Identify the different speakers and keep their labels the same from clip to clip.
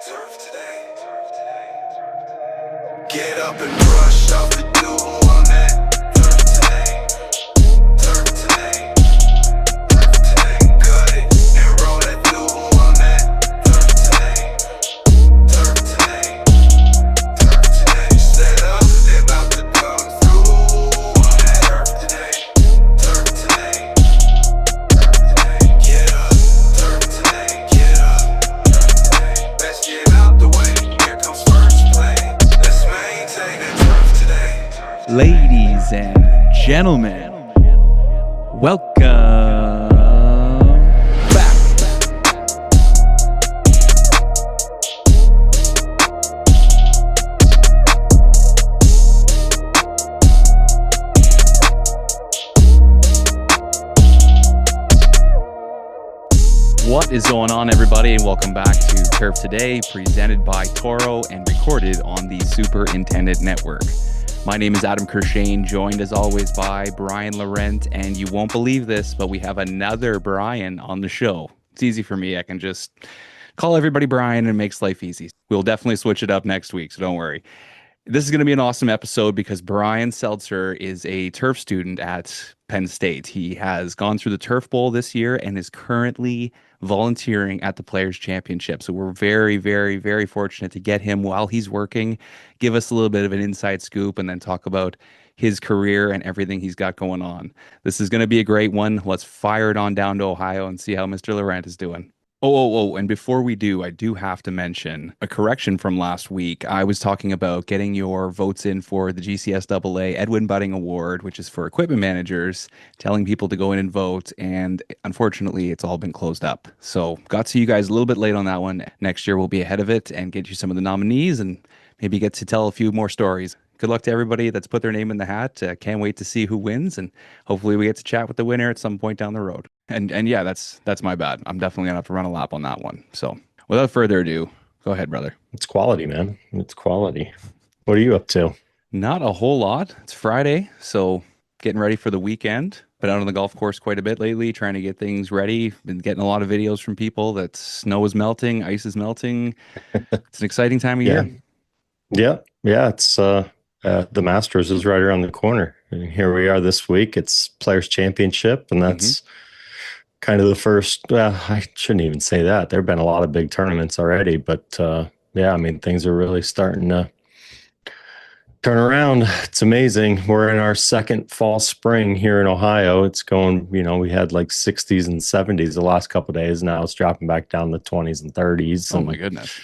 Speaker 1: Turf today. Get up and brush off the dew on that. Turf today. Turf today. Turf today. Cut it and roll that dew on that. Turf today. Turf today. Turf today. Set up, they about to come through on that. Turf today. Turf today. Turf today. Get up. Turf today. Get up. Turf today. Let's get out the way. Here comes first play. Let's maintain that turf today.
Speaker 2: Ladies and gentlemen, welcome back. What is going on, everybody, and welcome back to Turf Today, presented by Toro and recorded on the Superintendent Network. My name is Adam Kershane, joined as always by Brian Laurent, and you won't believe this, but we have another Brian on the show. It's easy for me. I can just call everybody Brian and it makes life easy. We'll definitely switch it up next week, so don't worry. This is going to be an awesome episode because Brian Seltzer is a turf student at Penn State. He has gone through the Turf Bowl this year and is currently volunteering at the Players Championship. So we're very, very, very fortunate to get him while he's working, give us a little bit of an inside scoop, and then talk about his career and everything he's got going on. This is going to be a great one. Let's fire it on down to Ohio and see how Mr. Laurent is doing. And before we do, I do have to mention a correction from last week. I was talking about getting your votes in for the GCSAA Edwin Budding Award, which is for equipment managers, telling people to go in and vote, and unfortunately, it's all been closed up. So got to you guys a little bit late on that one. Next year, we'll be ahead of it and get you some of the nominees and maybe get to tell a few more stories. Good luck to everybody that's put their name in the hat. Can't wait to see who wins, and hopefully we get to chat with the winner at some point down the road. And yeah, that's my bad. I'm definitely gonna have to run a lap on that one. So without further ado, go ahead, brother.
Speaker 3: It's quality, man. It's quality. What are you up to?
Speaker 2: Not a whole lot. It's Friday, so getting ready for the weekend. Been out on the golf course quite a bit lately, trying to get things ready. Been getting a lot of videos from people that snow is melting, ice is melting. It's an exciting time of year.
Speaker 3: Yeah. It's the Masters is right around the corner. And here we are this week. It's Players Championship, and that's kind of the first. Well, I shouldn't even say that. There have been a lot of big tournaments already, but yeah, I mean, things are really starting to turn around. It's amazing. We're in our second fall spring here in Ohio. It's going, we had like 60s and 70s the last couple of days. Now it's dropping back down to 20s and 30s.
Speaker 2: Oh my goodness.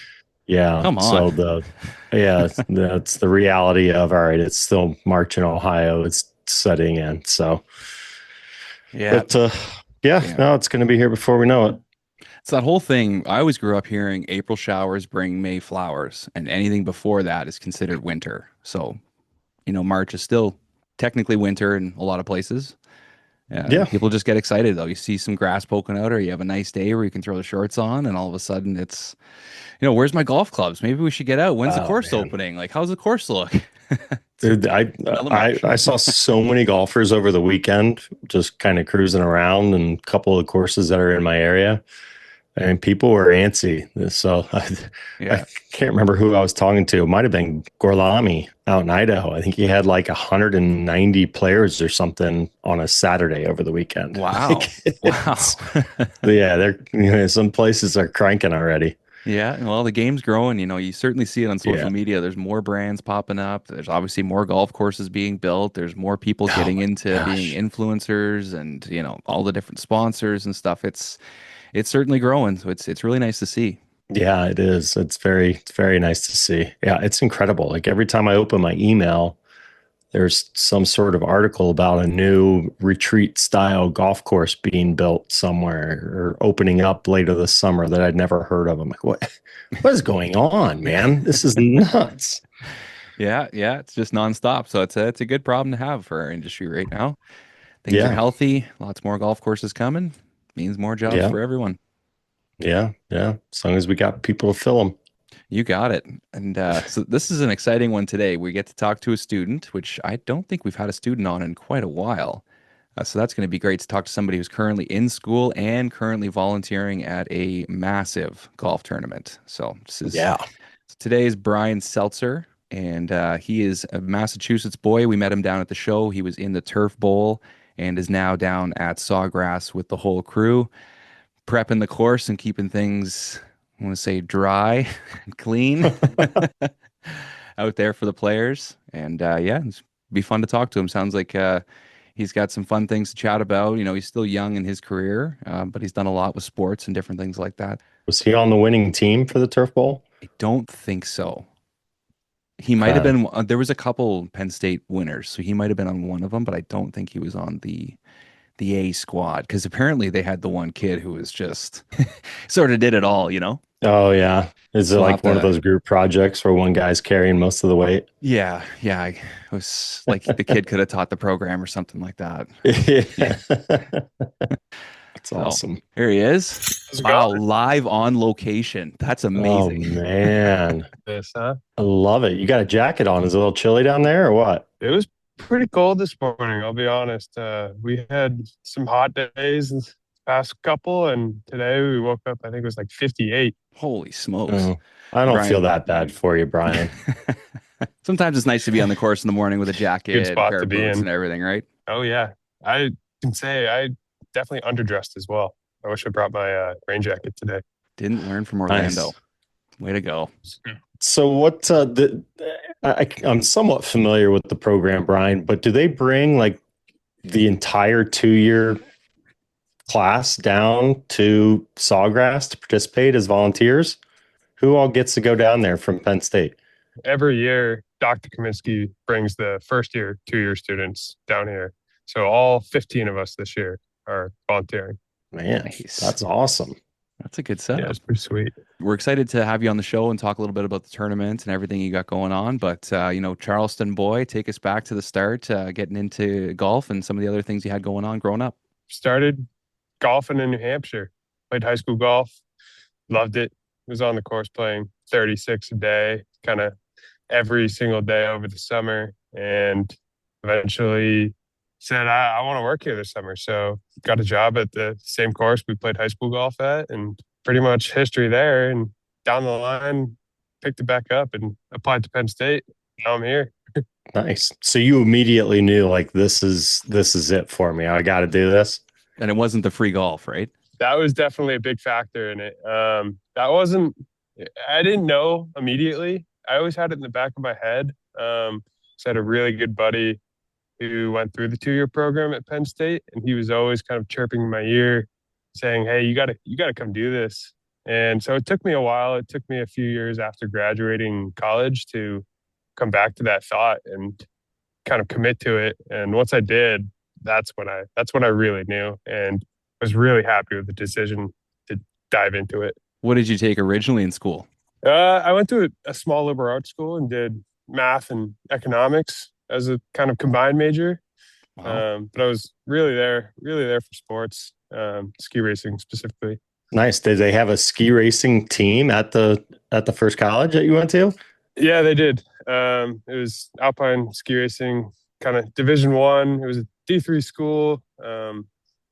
Speaker 3: Yeah.
Speaker 2: Come on.
Speaker 3: So that's the reality of, all right, it's still March in Ohio. It's setting in. So
Speaker 2: yeah.
Speaker 3: But no, it's going to be here before we know it.
Speaker 2: It's that whole thing. I always grew up hearing April showers bring May flowers, and anything before that is considered winter. So, March is still technically winter in a lot of places.
Speaker 3: Yeah.
Speaker 2: People just get excited, though. You see some grass poking out, or you have a nice day where you can throw the shorts on, and all of a sudden it's, where's my golf clubs? Maybe we should get out. When's the course opening? Like, how's the course look?
Speaker 3: Dude, I saw so many golfers over the weekend just kind of cruising around, and a couple of courses that are in my area. And people were antsy. So I can't remember who I was talking to. It might have been Gorlami out in Idaho. I think he had like 190 players or something on a Saturday over the weekend.
Speaker 2: Wow. Wow.
Speaker 3: Yeah, some places are cranking already.
Speaker 2: Yeah, well, the game's growing. You certainly see it on social media. There's more brands popping up. There's obviously more golf courses being built. There's more people getting into being influencers, and all the different sponsors and stuff. It's certainly growing. So it's really nice to see.
Speaker 3: Yeah, it is. It's very nice to see. Yeah, it's incredible. Like every time I open my email, there's some sort of article about a new retreat style golf course being built somewhere or opening up later this summer that I'd never heard of. I'm like, what is going on, man? This is nuts.
Speaker 2: Yeah. It's just nonstop. So it's a good problem to have for our industry right now. Things are healthy. Lots more golf courses coming. Means more jobs for everyone.
Speaker 3: Yeah. As long as we got people to fill them.
Speaker 2: You got it. And so this is an exciting one today. We get to talk to a student, which I don't think we've had a student on in quite a while. So that's going to be great to talk to somebody who's currently in school and currently volunteering at a massive golf tournament. So
Speaker 3: Yeah.
Speaker 2: today is Brian Seltzer, and he is a Massachusetts boy. We met him down at the show. He was in the Turf Bowl and is now down at Sawgrass with the whole crew, prepping the course and keeping things, I want to say, dry and clean out there for the players. And yeah, it's be fun to talk to him. Sounds like he's got some fun things to chat about. He's still young in his career, but he's done a lot with sports and different things like that.
Speaker 3: Was he on the winning team for the Turf Bowl?
Speaker 2: I don't think so. He might have
Speaker 3: Okay.
Speaker 2: been. There was a couple Penn State winners, so he might have been on one of them, but I don't think he was on the A squad because apparently they had the one kid who was just sort of did it all.
Speaker 3: Oh, yeah. Is it
Speaker 2: So I'll
Speaker 3: like
Speaker 2: have
Speaker 3: one of
Speaker 2: to.
Speaker 3: those group projects where one guy's carrying most of the weight?
Speaker 2: Yeah, yeah. It was like the kid could have taught the program or something like that.
Speaker 3: Yeah. That's
Speaker 2: So
Speaker 3: awesome.
Speaker 2: here he is.
Speaker 4: How's it
Speaker 2: Wow,
Speaker 4: going?
Speaker 2: live on location. That's
Speaker 3: Oh,
Speaker 2: amazing.
Speaker 3: man.
Speaker 4: This, huh?
Speaker 3: I love it. You got a jacket on. Is it a little chilly down there or what?
Speaker 4: It was pretty cold this morning, I'll be honest. We had some hot days this past couple, and today we woke up, I think it was like 58.
Speaker 2: Holy smokes.
Speaker 3: Oh, I don't feel
Speaker 2: Brian.
Speaker 3: that bad for you, Brian.
Speaker 2: Sometimes it's nice to be on the course in the morning with a jacket,
Speaker 4: Good
Speaker 2: a
Speaker 4: spot
Speaker 2: pair
Speaker 4: to
Speaker 2: of
Speaker 4: be
Speaker 2: boots
Speaker 4: in.
Speaker 2: and everything, right?
Speaker 4: Oh, yeah. I can say I definitely underdressed as well. I wish I brought my rain jacket today.
Speaker 2: Didn't learn from
Speaker 3: Nice.
Speaker 2: Orlando. Way to go.
Speaker 3: So what I'm somewhat familiar with the program, Brian, but do they bring like the entire 2-year class down to Sawgrass to participate as volunteers? Who all gets to go down there from Penn State?
Speaker 4: Every year, Dr. Kaminsky brings the first year, 2-year students down here. So all 15 of us this year are volunteering.
Speaker 3: Man,
Speaker 2: Nice.
Speaker 3: that's awesome.
Speaker 2: That's a good
Speaker 4: Yeah,
Speaker 2: setup.
Speaker 4: it's pretty sweet.
Speaker 2: We're excited to have you on the show and talk a little bit about the tournament and everything you got going on. But, Charleston boy, take us back to the start, getting into golf and some of the other things you had going on growing up.
Speaker 4: Started golfing in New Hampshire, played high school golf, loved it. Was on the course playing 36 a day, kind of every single day over the summer, and eventually said, I want to work here this summer. So got a job at the same course we played high school golf at, and pretty much history there. And down the line, picked it back up and applied to Penn State. Now I'm here.
Speaker 3: Nice. So you immediately knew like this is it for me. I got to do this.
Speaker 2: And it wasn't the free golf, right?
Speaker 4: That was definitely a big factor in it. I didn't know immediately. I always had it in the back of my head. So I had a really good buddy who went through the 2-year program at Penn State, and he was always kind of chirping in my ear, saying, "Hey, you gotta come do this." And so it took me a while. It took me a few years after graduating college to come back to that thought and kind of commit to it. And once I did, that's when I really knew and was really happy with the decision to dive into it.
Speaker 2: What did you take originally in school?
Speaker 4: I went to a small liberal arts school and did math and economics as a kind of combined major.
Speaker 2: Wow.
Speaker 4: But I was really there for sports, ski racing specifically.
Speaker 3: Nice. Did they have a ski racing team at the first college that you went to?
Speaker 4: Yeah, they did. It was alpine ski racing, kind of Division I. It was a D3 school,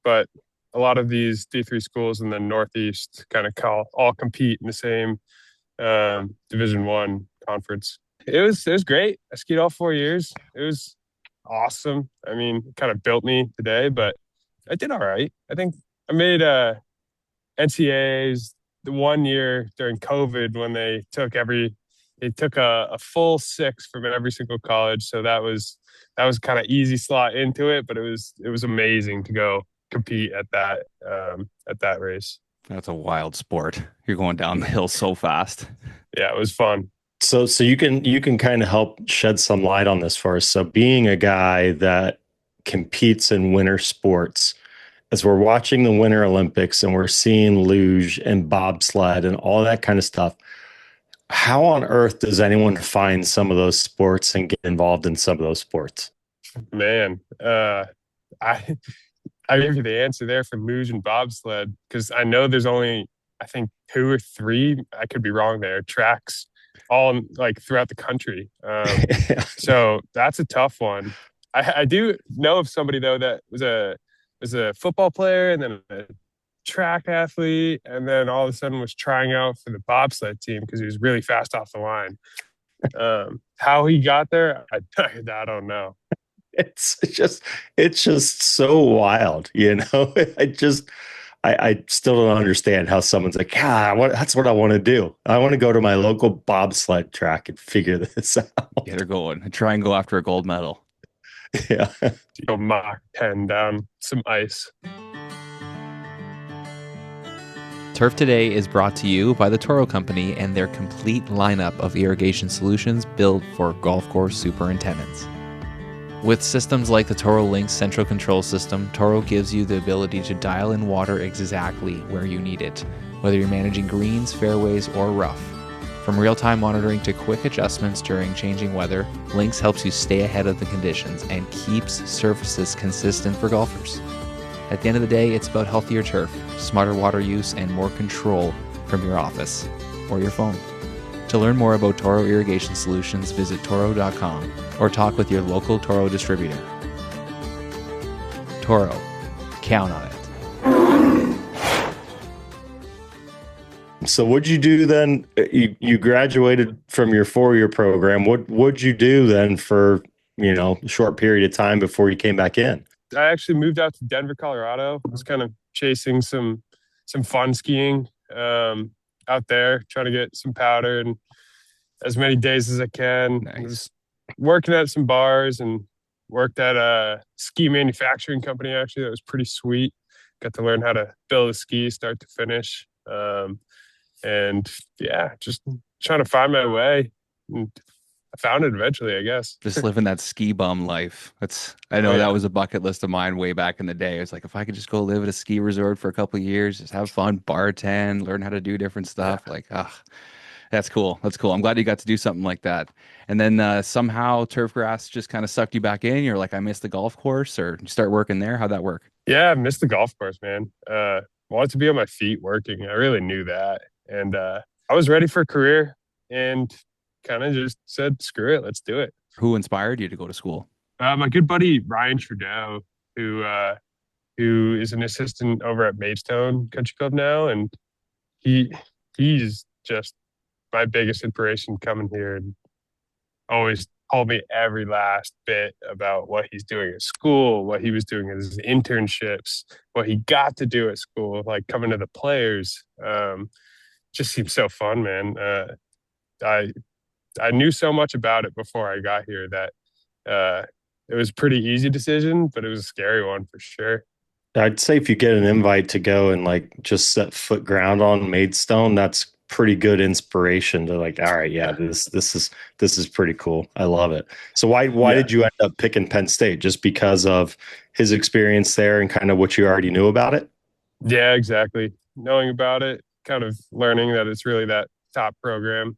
Speaker 4: but a lot of these D3 schools in the Northeast kind of all compete in the same Division I conference. It was great. I skied all 4 years. It was awesome. I mean, it kind of built me today, but I did all right. I think I made NCAAs the 1 year during COVID when they took a full 6 from every single college. So that was kind of easy slot into it, but it was amazing to go compete at that race.
Speaker 2: That's a wild sport. You're going down the hill so fast.
Speaker 4: Yeah, it was fun.
Speaker 3: So you can kind of help shed some light on this for us. So being a guy that competes in winter sports, as we're watching the Winter Olympics and we're seeing luge and bobsled and all that kind of stuff, how on earth does anyone find some of those sports and get involved in some of those sports?
Speaker 4: Man, I gave you the answer there for luge and bobsled because I know there's only, I think, 2 or 3, I could be wrong there, tracks all like throughout the country. So that's a tough one. I do know of somebody though that was a football player and then a track athlete, and then all of a sudden was trying out for the bobsled team because he was really fast off the line. How he got there, I don't know.
Speaker 3: It's just so wild, you know. I still don't understand how someone's like, that's what I want to do. I want to go to my local bobsled track and figure this out.
Speaker 2: Get her going. Try and go after a gold medal.
Speaker 3: Yeah.
Speaker 4: Go Mach 10 down some ice.
Speaker 5: Turf Today is brought to you by the Toro Company and their complete lineup of irrigation solutions built for golf course superintendents. With systems like the Toro Link Central Control System, Toro gives you the ability to dial in water exactly where you need it, whether you're managing greens, fairways, or rough. From real-time monitoring to quick adjustments during changing weather, Lynx helps you stay ahead of the conditions and keeps surfaces consistent for golfers. At the end of the day, it's about healthier turf, smarter water use, and more control from your office or your phone. To learn more about Toro Irrigation Solutions, visit toro.com or talk with your local Toro distributor. Toro, count on it.
Speaker 3: So what'd you do then? You graduated from your 4-year program. What'd you do then for, a short period of time before you came back in?
Speaker 4: I actually moved out to Denver, Colorado. I was kind of chasing some fun skiing out there, trying to get some powder and as many days as I can.
Speaker 2: Nice.
Speaker 4: I was working at some bars and worked at a ski manufacturing company, actually. That was pretty sweet. Got to learn how to build a ski start to finish. And yeah, just trying to find my way. And I found it eventually, I guess.
Speaker 2: Just living that ski bum life. I know that was a bucket list of mine way back in the day. It was like, if I could just go live at a ski resort for a couple of years, just have fun, bartend, learn how to do different stuff. Like, that's cool. That's cool. I'm glad you got to do something like that. And then somehow turfgrass just kind of sucked you back in. You're like, I missed the golf course, or you start working there. How'd that work?
Speaker 4: Yeah, I missed the golf course, man. Wanted to be on my feet working. I really knew that. And I was ready for a career and kind of just said, screw it, let's do it.
Speaker 2: Who inspired you to go to school?
Speaker 4: My good buddy, Ryan Trudeau, who is an assistant over at Maidstone Country Club now. And he's just my biggest inspiration coming here, and always told me every last bit about what he's doing at school, what he was doing at his internships, what he got to do at school, like coming to the players. Just seems so fun, man. I knew so much about it before I got here that it was a pretty easy decision, but it was a scary one for sure.
Speaker 3: I'd say if you get an invite to go and just set foot ground on Maidstone, that's pretty good inspiration to all right, yeah, this is pretty cool. I love it. So why did you end up picking Penn State? Just because of his experience there and kind of what you already knew about it?
Speaker 4: Yeah, exactly. Knowing about it, kind of learning that it's really that top program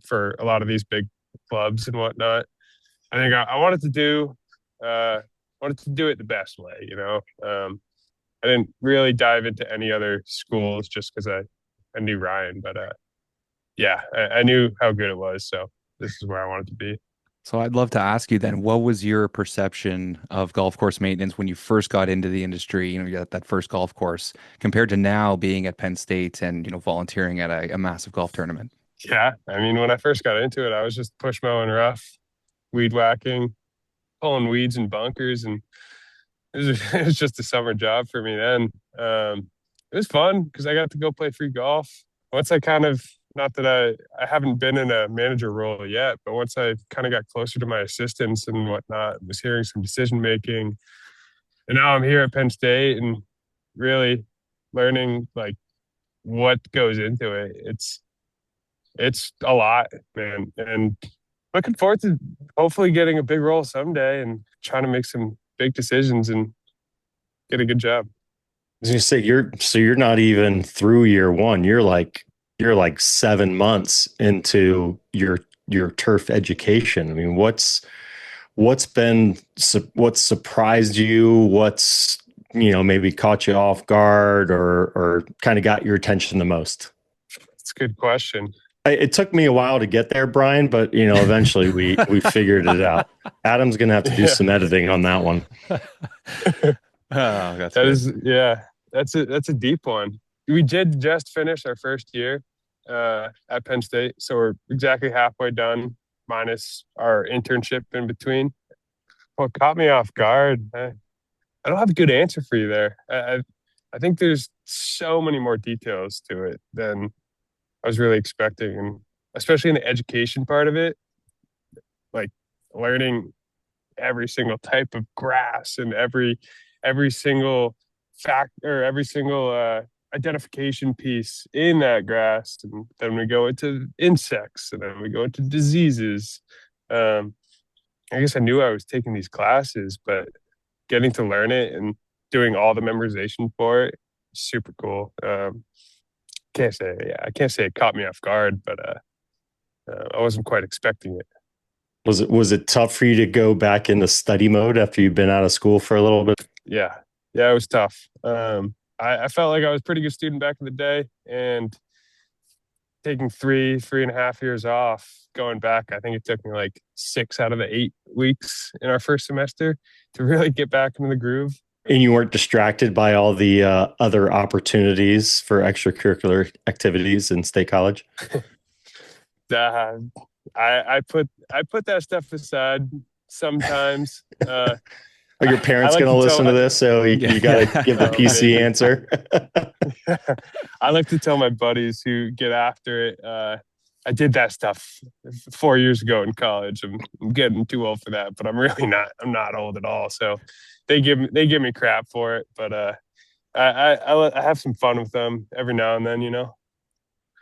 Speaker 4: for a lot of these big clubs and whatnot. I think I wanted to do it the best way, I didn't really dive into any other schools just because I knew Ryan, but I knew how good it was. So this is where I wanted to be.
Speaker 2: So I'd love to ask you then, what was your perception of golf course maintenance when you first got into the industry? You got that first golf course compared to now being at Penn State and, volunteering at a massive golf tournament.
Speaker 4: Yeah. I mean, when I first got into it, I was just push mowing rough, weed whacking, pulling weeds in bunkers. And it was just a summer job for me then. It was fun because I got to go play free golf. Once I kind of, not that I haven't been in a manager role yet, but once I kind of got closer to my assistants and whatnot, was hearing some decision making. And now I'm here at Penn State and really learning what goes into it. It's a lot, man. And looking forward to hopefully getting a big role someday and trying to make some big decisions and get a good job.
Speaker 3: I was gonna say you're not even through year one. You're like 7 months into your turf education. I mean, what's surprised you? What's maybe caught you off guard or kind of got your attention the most?
Speaker 4: That's a good question.
Speaker 3: It took me a while to get there, Brian, but eventually we figured it out. Adam's gonna have to do
Speaker 4: Yeah.
Speaker 3: some editing on that one.
Speaker 2: Oh, that's
Speaker 4: That
Speaker 2: good.
Speaker 4: is, yeah, that's a deep one. We did just finish our first year at Penn State, so we're exactly halfway done, minus our internship in between. What caught me off guard, I don't have a good answer for you there. I think there's so many more details to it than I was really expecting, and especially in the education part of it, like learning every single type of grass and every single fact or every single identification piece in that grass, and then we go into insects, and then we go into diseases. um, I guess I knew I was taking these classes, but getting to learn it and doing all the memorization for it, super cool. I can't say it caught me off guard, but I wasn't quite expecting it.
Speaker 3: Was it tough for you to go back into study mode after you've been out of school for a little bit?
Speaker 4: Yeah, it was tough. I felt like I was a pretty good student back in the day, and taking 3.5 years off, going back, I think it took me like 6 out of the 8 weeks in our first semester to really get back into the groove.
Speaker 3: And you weren't distracted by all the other opportunities for extracurricular activities in State College?
Speaker 4: Uh, I put that stuff aside sometimes.
Speaker 3: Are your parents
Speaker 4: I like
Speaker 3: going to
Speaker 4: to
Speaker 3: listen
Speaker 4: tell-
Speaker 3: to this? So you got to give the
Speaker 4: Oh,
Speaker 3: PC
Speaker 4: maybe.
Speaker 3: answer.
Speaker 4: I like to tell my buddies who get after it. I did that stuff 4 years ago in college. I'm getting too old for that, but I'm really not. I'm not old at all. So they give me crap for it, but I have some fun with them every now and then.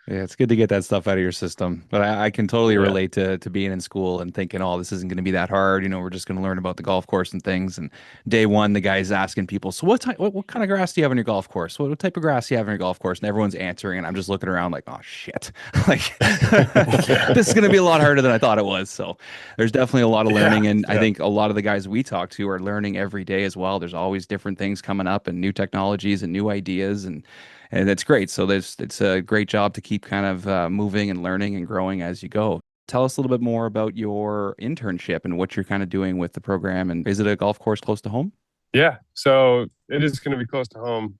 Speaker 2: Yeah, it's good to get that stuff out of your system. But I can totally
Speaker 4: Yeah.
Speaker 2: relate to being in school and thinking, oh, this isn't going to be that hard. We're just going to learn about the golf course and things. And day one, the guy's asking people, so what kind of grass do you have on your golf course? What type of grass do you have on your golf course? And everyone's answering, and I'm just looking around like, oh shit, like this is going to be a lot harder than I thought it was. So there's definitely a lot of learning, and I think a lot of the guys we talk to are learning every day as well. There's always different things coming up and new technologies and new ideas, and it's great. So it's a great job to keep kind of moving and learning and growing as you go. Tell us a little bit more about your internship and what you're kind of doing with the program. And is it a golf course close to home?
Speaker 4: Yeah, so it is going to be close to home.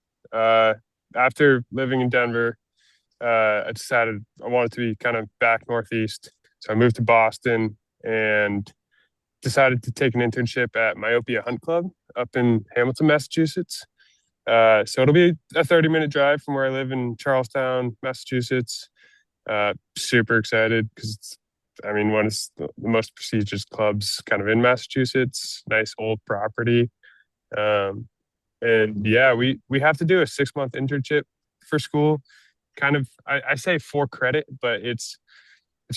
Speaker 4: After living in Denver, I decided I wanted to be kind of back northeast. So I moved to Boston and decided to take an internship at Myopia Hunt Club up in Hamilton, Massachusetts. So it'll be a 30-minute drive from where I live in Charlestown, Massachusetts. Super excited because one of the most prestigious clubs kind of in Massachusetts, nice old property. And yeah, we have to do a 6-month internship for school. Kind of, I say for credit, but it's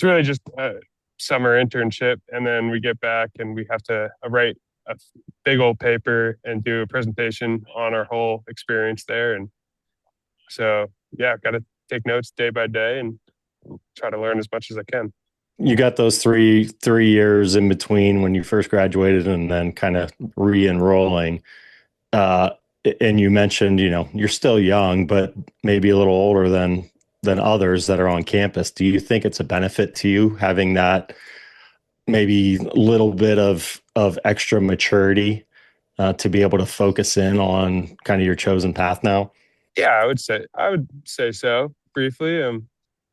Speaker 4: really just a summer internship. And then we get back and we have to write a big old paper and do a presentation on our whole experience there. And so, yeah, I've got to take notes day by day and try to learn as much as I can.
Speaker 3: You got those three years in between when you first graduated and then kind of re-enrolling. And you mentioned, you're still young, but maybe a little older than others that are on campus. Do you think it's a benefit to you having that maybe little bit of extra maturity to be able to focus in on kind of your chosen path now?
Speaker 4: Yeah, I would say so briefly.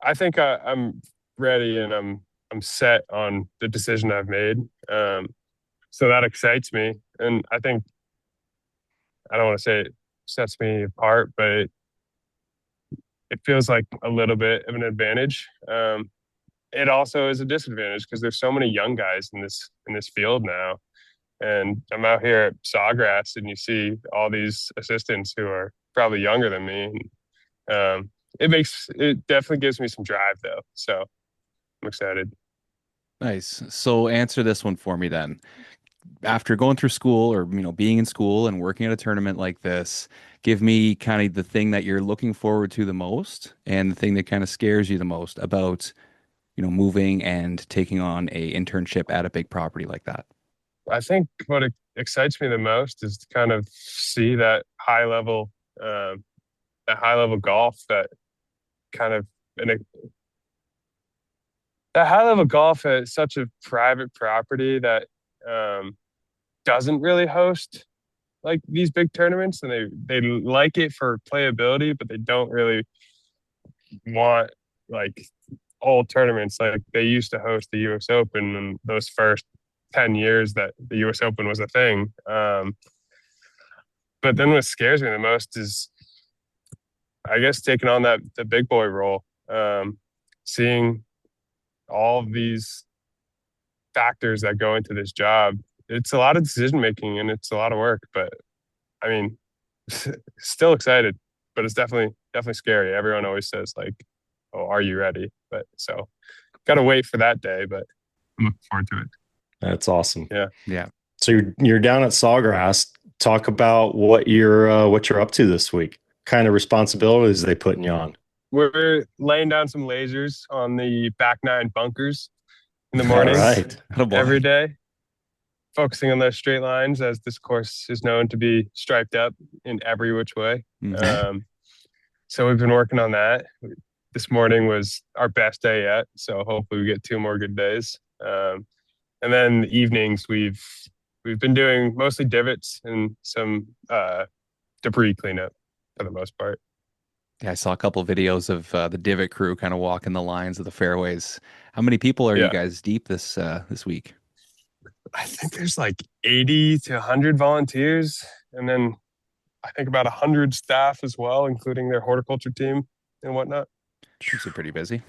Speaker 4: I think I'm ready and I'm set on the decision I've made. So that excites me, and I think I don't want to say it sets me apart, but it feels like a little bit of an advantage. It also is a disadvantage because there's so many young guys in this field now, and I'm out here at Sawgrass, and you see all these assistants who are probably younger than me. It definitely gives me some drive though, so I'm excited.
Speaker 2: Nice. So answer this one for me then. After going through school or being in school and working at a tournament like this, give me kind of the thing that you're looking forward to the most and the thing that kind of scares you the most about moving and taking on a internship at a big property like that.
Speaker 4: I think what excites me the most is to kind of see that high level golf that kind of that high level golf is such a private property that doesn't really host like these big tournaments, and they like it for playability, but they don't really want like old tournaments like they used to host the US Open in those first 10 years that the US Open was a thing. But then what scares me the most is, I guess, taking on the big boy role, seeing all of these factors that go into this job. It's a lot of decision making and it's a lot of work, but I mean, still excited, but it's definitely scary. Everyone always says like, "Oh, are you ready?" But so got to wait for that day, but I'm looking forward to it.
Speaker 3: That's awesome.
Speaker 2: Yeah.
Speaker 3: So you're down at Sawgrass. Talk about what you're up to this week. Kind of responsibilities they putting you on.
Speaker 4: We're laying down some lasers on the back nine bunkers in the mornings,
Speaker 3: All right.
Speaker 4: every day, focusing on those straight lines, as this course is known to be striped up in every which way. So we've been working on that. This morning was our best day yet, so hopefully we get 2 more good days. And then the evenings we've been doing mostly divots and some debris cleanup for the most part.
Speaker 2: Yeah, I saw a couple of videos of the divot crew kind of walking the lines of the fairways. How many people are you guys deep this week?
Speaker 4: I think there's like 80 to 100 volunteers, and then I think about 100 staff as well, including their horticulture team and whatnot.
Speaker 2: It's pretty busy.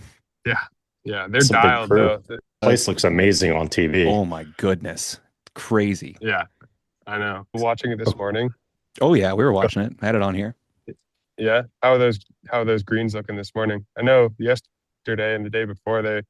Speaker 4: Yeah, they're dialed though. The
Speaker 3: place looks amazing on TV.
Speaker 2: Oh my goodness, crazy.
Speaker 4: Yeah, I know. Watching it this morning.
Speaker 2: Oh yeah, we were watching it. I had it on here.
Speaker 4: Yeah, how are those greens looking this morning? I know yesterday and the day before they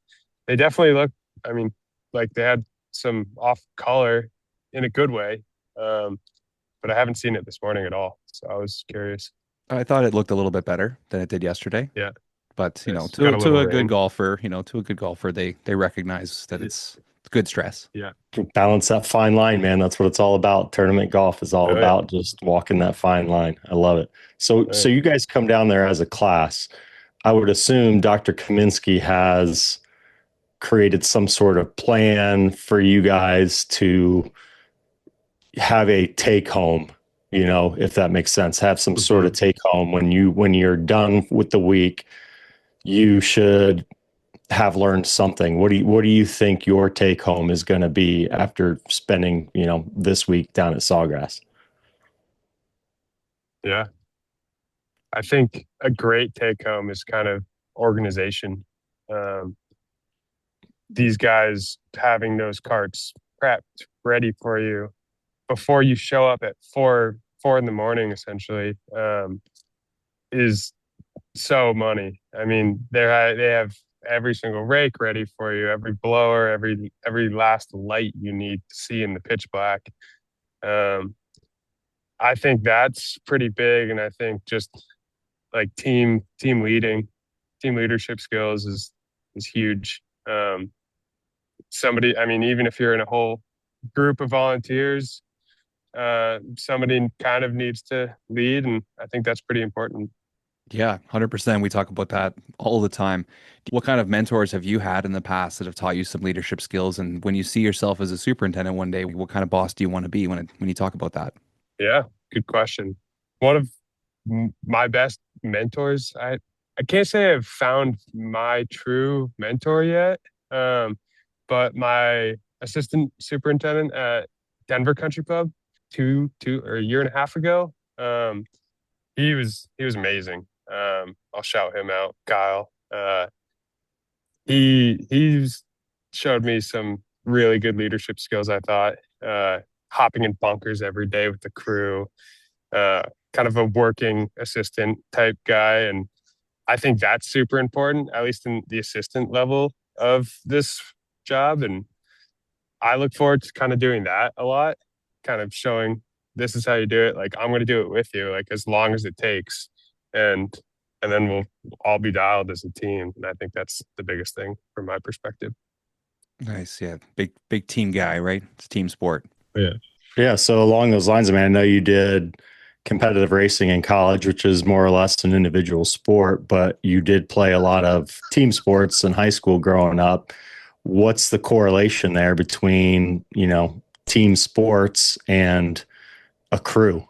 Speaker 4: definitely look. I mean, like they had some off color in a good way, but I haven't seen it this morning at all. So I was curious.
Speaker 2: I thought it looked a little bit better than it did yesterday.
Speaker 4: Yeah,
Speaker 2: but to a good golfer, they recognize that it's good stress.
Speaker 4: Yeah,
Speaker 3: balance that fine line, man. That's what it's all about. Tournament golf is all about just walking that fine line. I love it. So you guys come down there as a class. I would assume Dr. Kaminsky has created some sort of plan for you guys to have a take home, if that makes sense. Have some sort of take home when you're done with the week. You should have learned something. What do you think your take home is going to be after spending, this week down at Sawgrass?
Speaker 4: Yeah. I think a great take home is kind of organization. These guys having those carts prepped, ready for you before you show up at 4 in the morning, essentially, is so money. I mean, they have every single rake ready for you, every blower, every last light you need to see in the pitch black. I think that's pretty big, and I think just like team leadership skills is huge. Somebody, I mean, even if you're in a whole group of volunteers, somebody kind of needs to lead, and I think that's pretty important.
Speaker 2: Yeah, 100%. We talk about that all the time. What kind of mentors have you had in the past that have taught you some leadership skills? And when you see yourself as a superintendent one day, what kind of boss do you want to be when you talk about that?
Speaker 4: Yeah, good question. One of my best mentors, I can't say I've found my true mentor yet, but my assistant superintendent at Denver Country Club a year and a half ago, he was amazing. I'll shout him out, Kyle. He's showed me some really good leadership skills, I thought. Hopping in bunkers every day with the crew, kind of a working assistant type guy. And I think that's super important, at least in the assistant level of this job. And I look forward to kind of doing that a lot, kind of showing this is how you do it. Like, I'm going to do it with you, like as long as it takes. And then we'll all be dialed as a team. And I think that's the biggest thing from my perspective.
Speaker 2: Nice. Yeah. Big team guy, right? It's a team sport.
Speaker 4: Yeah.
Speaker 3: Yeah. So along those lines, I mean, I know you did competitive racing in college, which is more or less an individual sport, but you did play a lot of team sports in high school growing up. What's the correlation there between, team sports and a crew?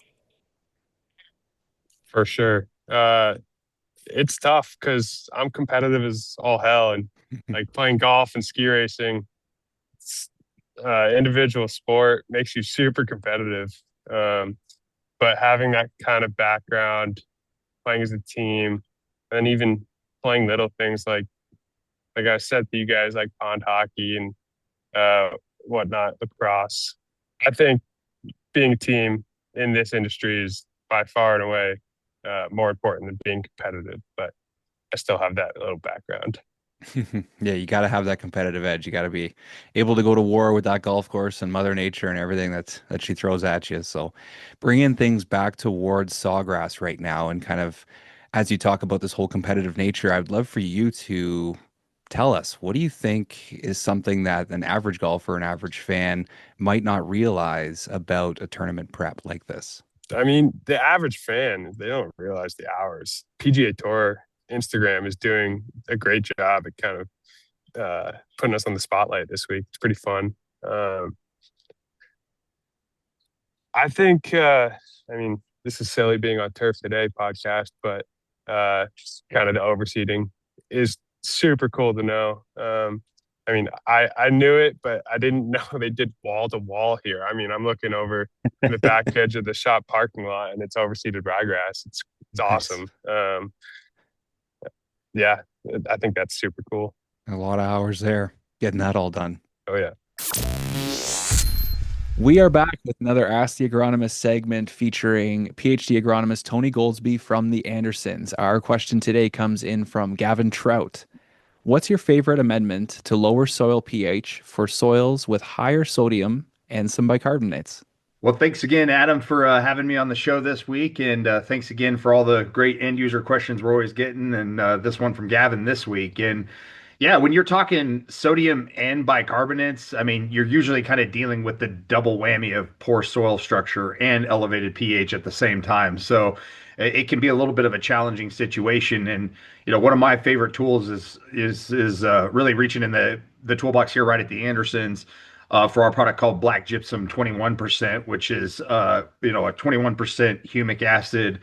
Speaker 4: For sure. It's tough because I'm competitive as all hell, and like playing golf and ski racing, it's, individual sport makes you super competitive. But having that kind of background, playing as a team, and even playing little things like I said to you guys, like pond hockey and whatnot, lacrosse. I think being a team in this industry is by far and away more important than being competitive. But I still have that little background.
Speaker 2: Yeah, you got to have that competitive edge. You got to be able to go to war with that golf course and Mother Nature and everything that she throws at you. So, bringing things back towards Sawgrass right now, and kind of as you talk about this whole competitive nature, I'd love for you to tell us, what do you think is something that an average golfer, an average fan might not realize about a tournament prep like this?
Speaker 4: I mean, the average fan, they don't realize the hours. PGA Tour Instagram is doing a great job at kind of putting us on the spotlight this week. It's pretty fun. I think, I mean, this is silly being on Turf Today podcast, but just kind of the overseeding is super cool to know. I mean, I knew it, but I didn't know they did wall to wall here. I mean, I'm looking over the back edge of the shop parking lot, and it's overseeded ryegrass. It's awesome. Yeah, I think that's super cool.
Speaker 2: A lot of hours there getting that all done.
Speaker 4: Oh yeah.
Speaker 2: We are back with another Ask the Agronomist segment featuring PhD agronomist Tony Goldsby from the Andersons. Our question today comes in from Gavin Trout. What's your favorite amendment to lower soil pH for soils with higher sodium and some bicarbonates?
Speaker 6: Well, thanks again, Adam, for having me on the show this week. And thanks again for all the great end user questions we're always getting. And this one from Gavin this week. And yeah, when you're talking sodium and bicarbonates, I mean, you're usually kind of dealing with the double whammy of poor soil structure and elevated pH at the same time. So it can be a little bit of a challenging situation. And one of my favorite tools is really reaching in the toolbox here right at the Andersons for our product called Black Gypsum 21%, which is a 21% humic acid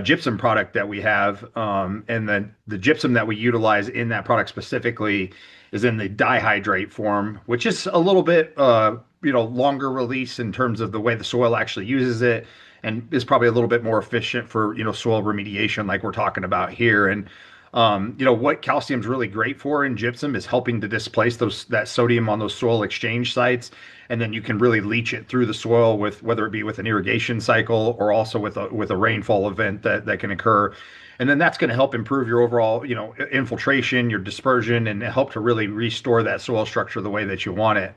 Speaker 6: gypsum product that we have. And then the gypsum that we utilize in that product specifically is in the dihydrate form, which is a little bit longer release in terms of the way the soil actually uses it, and is probably a little bit more efficient for soil remediation like we're talking about here. And what calcium's really great for in gypsum is helping to displace that sodium on those soil exchange sites, and then you can really leach it through the soil with whether it be with an irrigation cycle or also with a rainfall event that can occur. And then that's going to help improve your overall infiltration, your dispersion, and help to really restore that soil structure the way that you want it.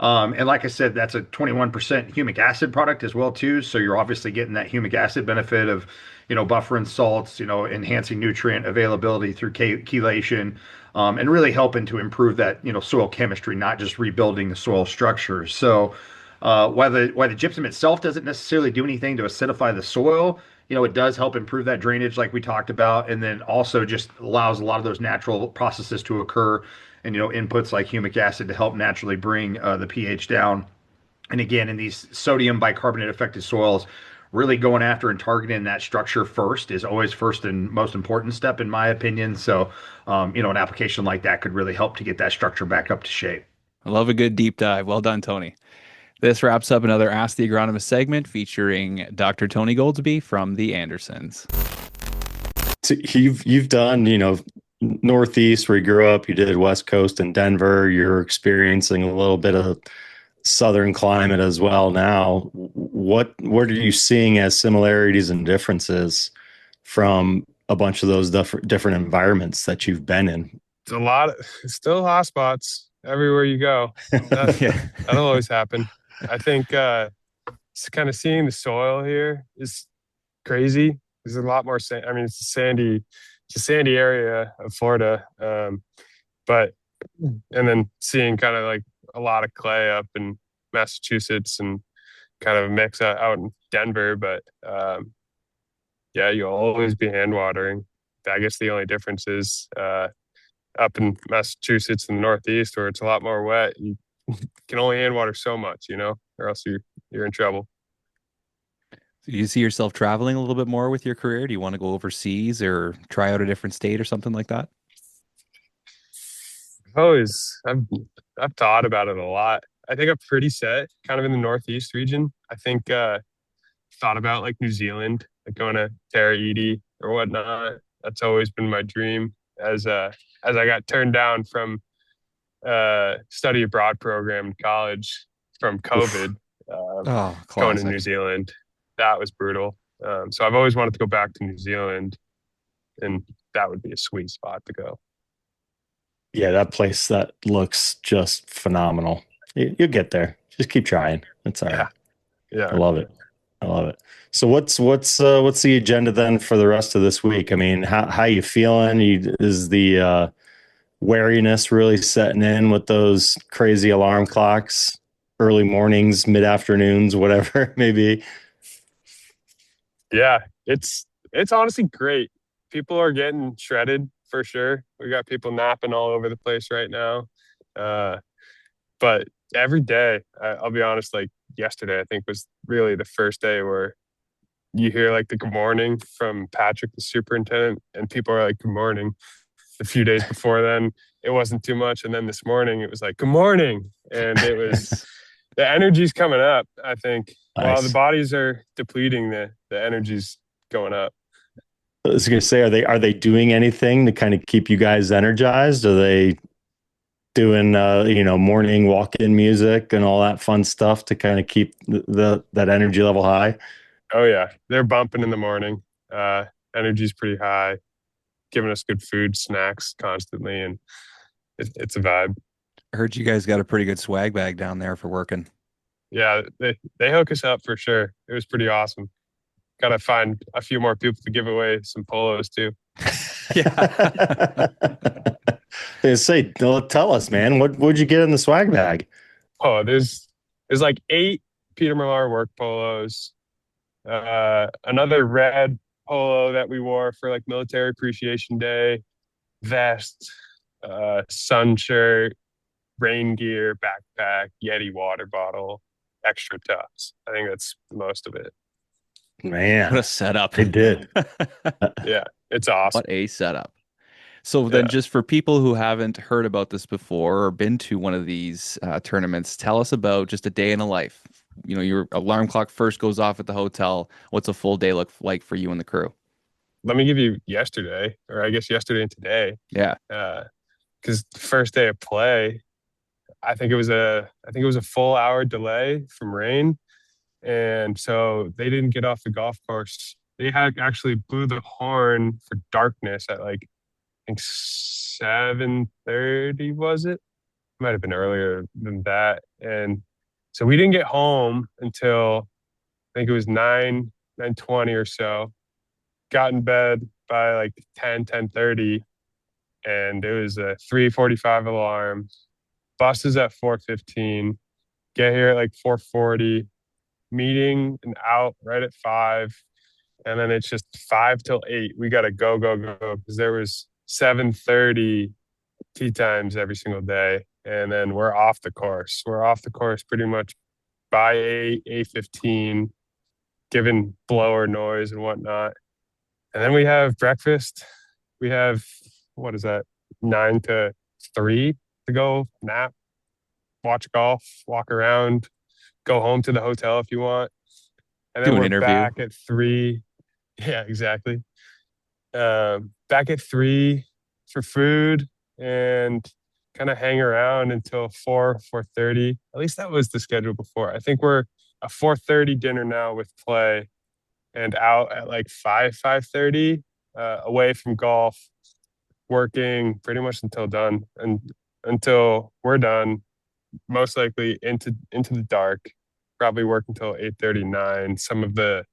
Speaker 6: And like I said, that's a 21% humic acid product as well too. So you're obviously getting that humic acid benefit of, buffering salts, enhancing nutrient availability through chelation, and really helping to improve that, soil chemistry, not just rebuilding the soil structure. So while the gypsum itself doesn't necessarily do anything to acidify the soil, it does help improve that drainage like we talked about, and then also just allows a lot of those natural processes to occur, and inputs like humic acid to help naturally bring the pH down. And again, in these sodium bicarbonate affected soils, really going after and targeting that structure first is always first and most important step, in my opinion. So, an application like that could really help to get that structure back up to shape.
Speaker 2: I love a good deep dive. Well done, Tony. This wraps up another Ask the Agronomist segment featuring Dr. Tony Goldsby from the Andersons.
Speaker 3: So you've done, Northeast where you grew up, you did West Coast and Denver, you're experiencing a little bit of Southern climate as well now. What are you seeing as similarities and differences from a bunch of those different environments that you've been in?
Speaker 4: It's still hot spots everywhere you go. That'll always happen. I think it's kind of seeing the soil here is crazy. There's a lot more sand. I mean, it's a sandy area of Florida. And then seeing kind of like a lot of clay up in Massachusetts and kind of a mix out in Denver. But Yeah, you'll always be hand watering. I guess the only difference is up in Massachusetts in the Northeast, where it's a lot more wet, you can only hand water so much, or else you're in trouble.
Speaker 2: Do you see yourself traveling a little bit more with your career? Do you want to go overseas or try out a different state or something like that?
Speaker 4: Always, I've thought about it a lot. I think I'm pretty set, kind of in the Northeast region. I think thought about like New Zealand, like going to Tahiti or whatnot. That's always been my dream. As I got turned down from study abroad program in college from COVID,
Speaker 2: Oh,
Speaker 4: going to
Speaker 2: classic.
Speaker 4: New Zealand, that was brutal. So I've always wanted to go back to New Zealand, and that would be a sweet spot to go.
Speaker 3: Yeah, that place that looks just phenomenal. You'll get there. Just keep trying. It's all right.
Speaker 4: Yeah.
Speaker 3: I love it. I love it. So what's the agenda then for the rest of this week? I mean, how you feeling? Is the wariness really setting in with those crazy alarm clocks, early mornings, mid afternoons, whatever it may be?
Speaker 4: Yeah, it's honestly great. People are getting shredded for sure. We got people napping all over the place right now. But every day, I'll be honest, like yesterday, I think was really the first day where you hear like the good morning from Patrick, the superintendent, and people are like, good morning. A few days before then, it wasn't too much. And then this morning, it was like, good morning. And it was the energy's coming up, I think. While the
Speaker 3: Nice.
Speaker 4: bodies are depleting, the energy's going up.
Speaker 3: I was going to say, are they doing anything to kind of keep you guys energized? Are they doing morning walk-in music and all that fun stuff to kind of keep that energy level high?
Speaker 4: Oh yeah, they're bumping in the morning. Energy's pretty high, giving us good food, snacks constantly, and it's a vibe.
Speaker 2: I heard you guys got a pretty good swag bag down there for working.
Speaker 4: Yeah, they hook us up for sure. It was pretty awesome. Got to find a few more people to give away some polos too.
Speaker 2: Yeah.
Speaker 3: They say, tell us, man, what'd you get in the swag bag?
Speaker 4: Oh, there's like 8 Peter Millar work polos, another red polo that we wore for like Military Appreciation Day, vest, sun shirt, rain gear, backpack, Yeti water bottle, extra tufts. I think that's most of it.
Speaker 3: Man,
Speaker 2: What a setup.
Speaker 3: they did.
Speaker 4: Yeah, it's awesome.
Speaker 2: What a setup. So then just for people who haven't heard about this before or been to one of these tournaments, tell us about just a day in a life. Your alarm clock first goes off at the hotel. What's a full day look like for you and the crew?
Speaker 4: Let me give you yesterday, or I guess yesterday and today.
Speaker 2: Yeah.
Speaker 4: Because the first day of play, I think it was a full hour delay from rain. And so they didn't get off the golf course. They had actually blew the horn for darkness at like, I think 7:30, was it? Might have been earlier than that. And so we didn't get home until I think it was 9:20 or so. Got in bed by like 10:30, and it was a 3:45 alarm. Buses at 4:15. Get here at like 4:40. Meeting and out right at 5. And then it's just 5 till 8. We got to go because there was 7:30 tee times every single day. And then we're off the course. We're off the course pretty much by 8:15, giving blower noise and whatnot. And then we have breakfast. We have, what is that, 9 to 3 to go nap, watch golf, walk around, go home to the hotel if you want. And then
Speaker 2: Do an
Speaker 4: we're
Speaker 2: interview.
Speaker 4: back at 3. Yeah, exactly. Back at 3 for food and kind of hang around until 4:30. At least that was the schedule before. I think we're a 4:30 dinner now with play and out at like 5:30, away from golf, working pretty much until done, and until we're done, most likely into the dark, probably work until 8:39. Some of the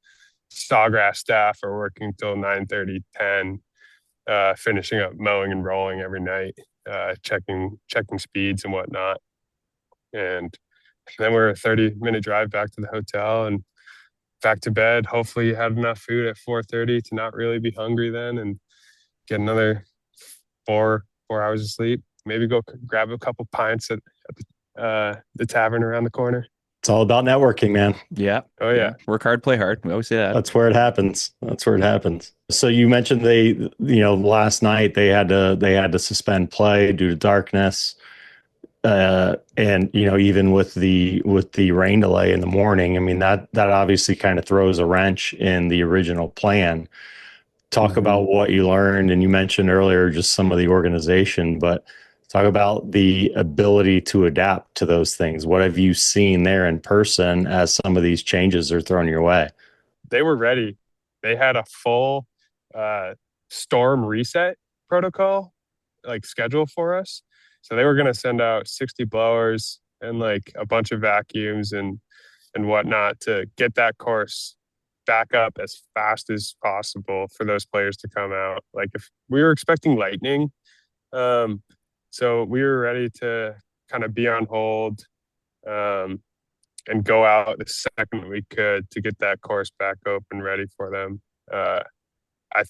Speaker 4: Sawgrass staff are working till 9:30, 10, finishing up mowing and rolling every night, checking speeds and whatnot. And then we're a 30-minute drive back to the hotel, and back to bed. Hopefully you had enough food at 4:30 to not really be hungry then, and get another four hours of sleep. Maybe go grab a couple pints at the tavern around the corner.
Speaker 3: It's all about networking, man.
Speaker 2: Yeah.
Speaker 4: Oh yeah.
Speaker 2: Work hard, play hard. We always say that.
Speaker 3: That's where it happens. That's where it happens. So you mentioned last night they had to suspend play due to darkness. And even with the rain delay in the morning, I mean, that obviously kind of throws a wrench in the original plan. Talk about what you learned, and you mentioned earlier just some of the organization, but talk about the ability to adapt to those things. What have you seen there in person as some of these changes are thrown your way?
Speaker 4: They were ready. They had a full storm reset protocol schedule for us. So they were going to send out 60 blowers and like a bunch of vacuums and whatnot to get that course back up as fast as possible for those players to come out. Like if we were expecting lightning, so we were ready to kind of be on hold and go out the second we could to get that course back open ready for them. I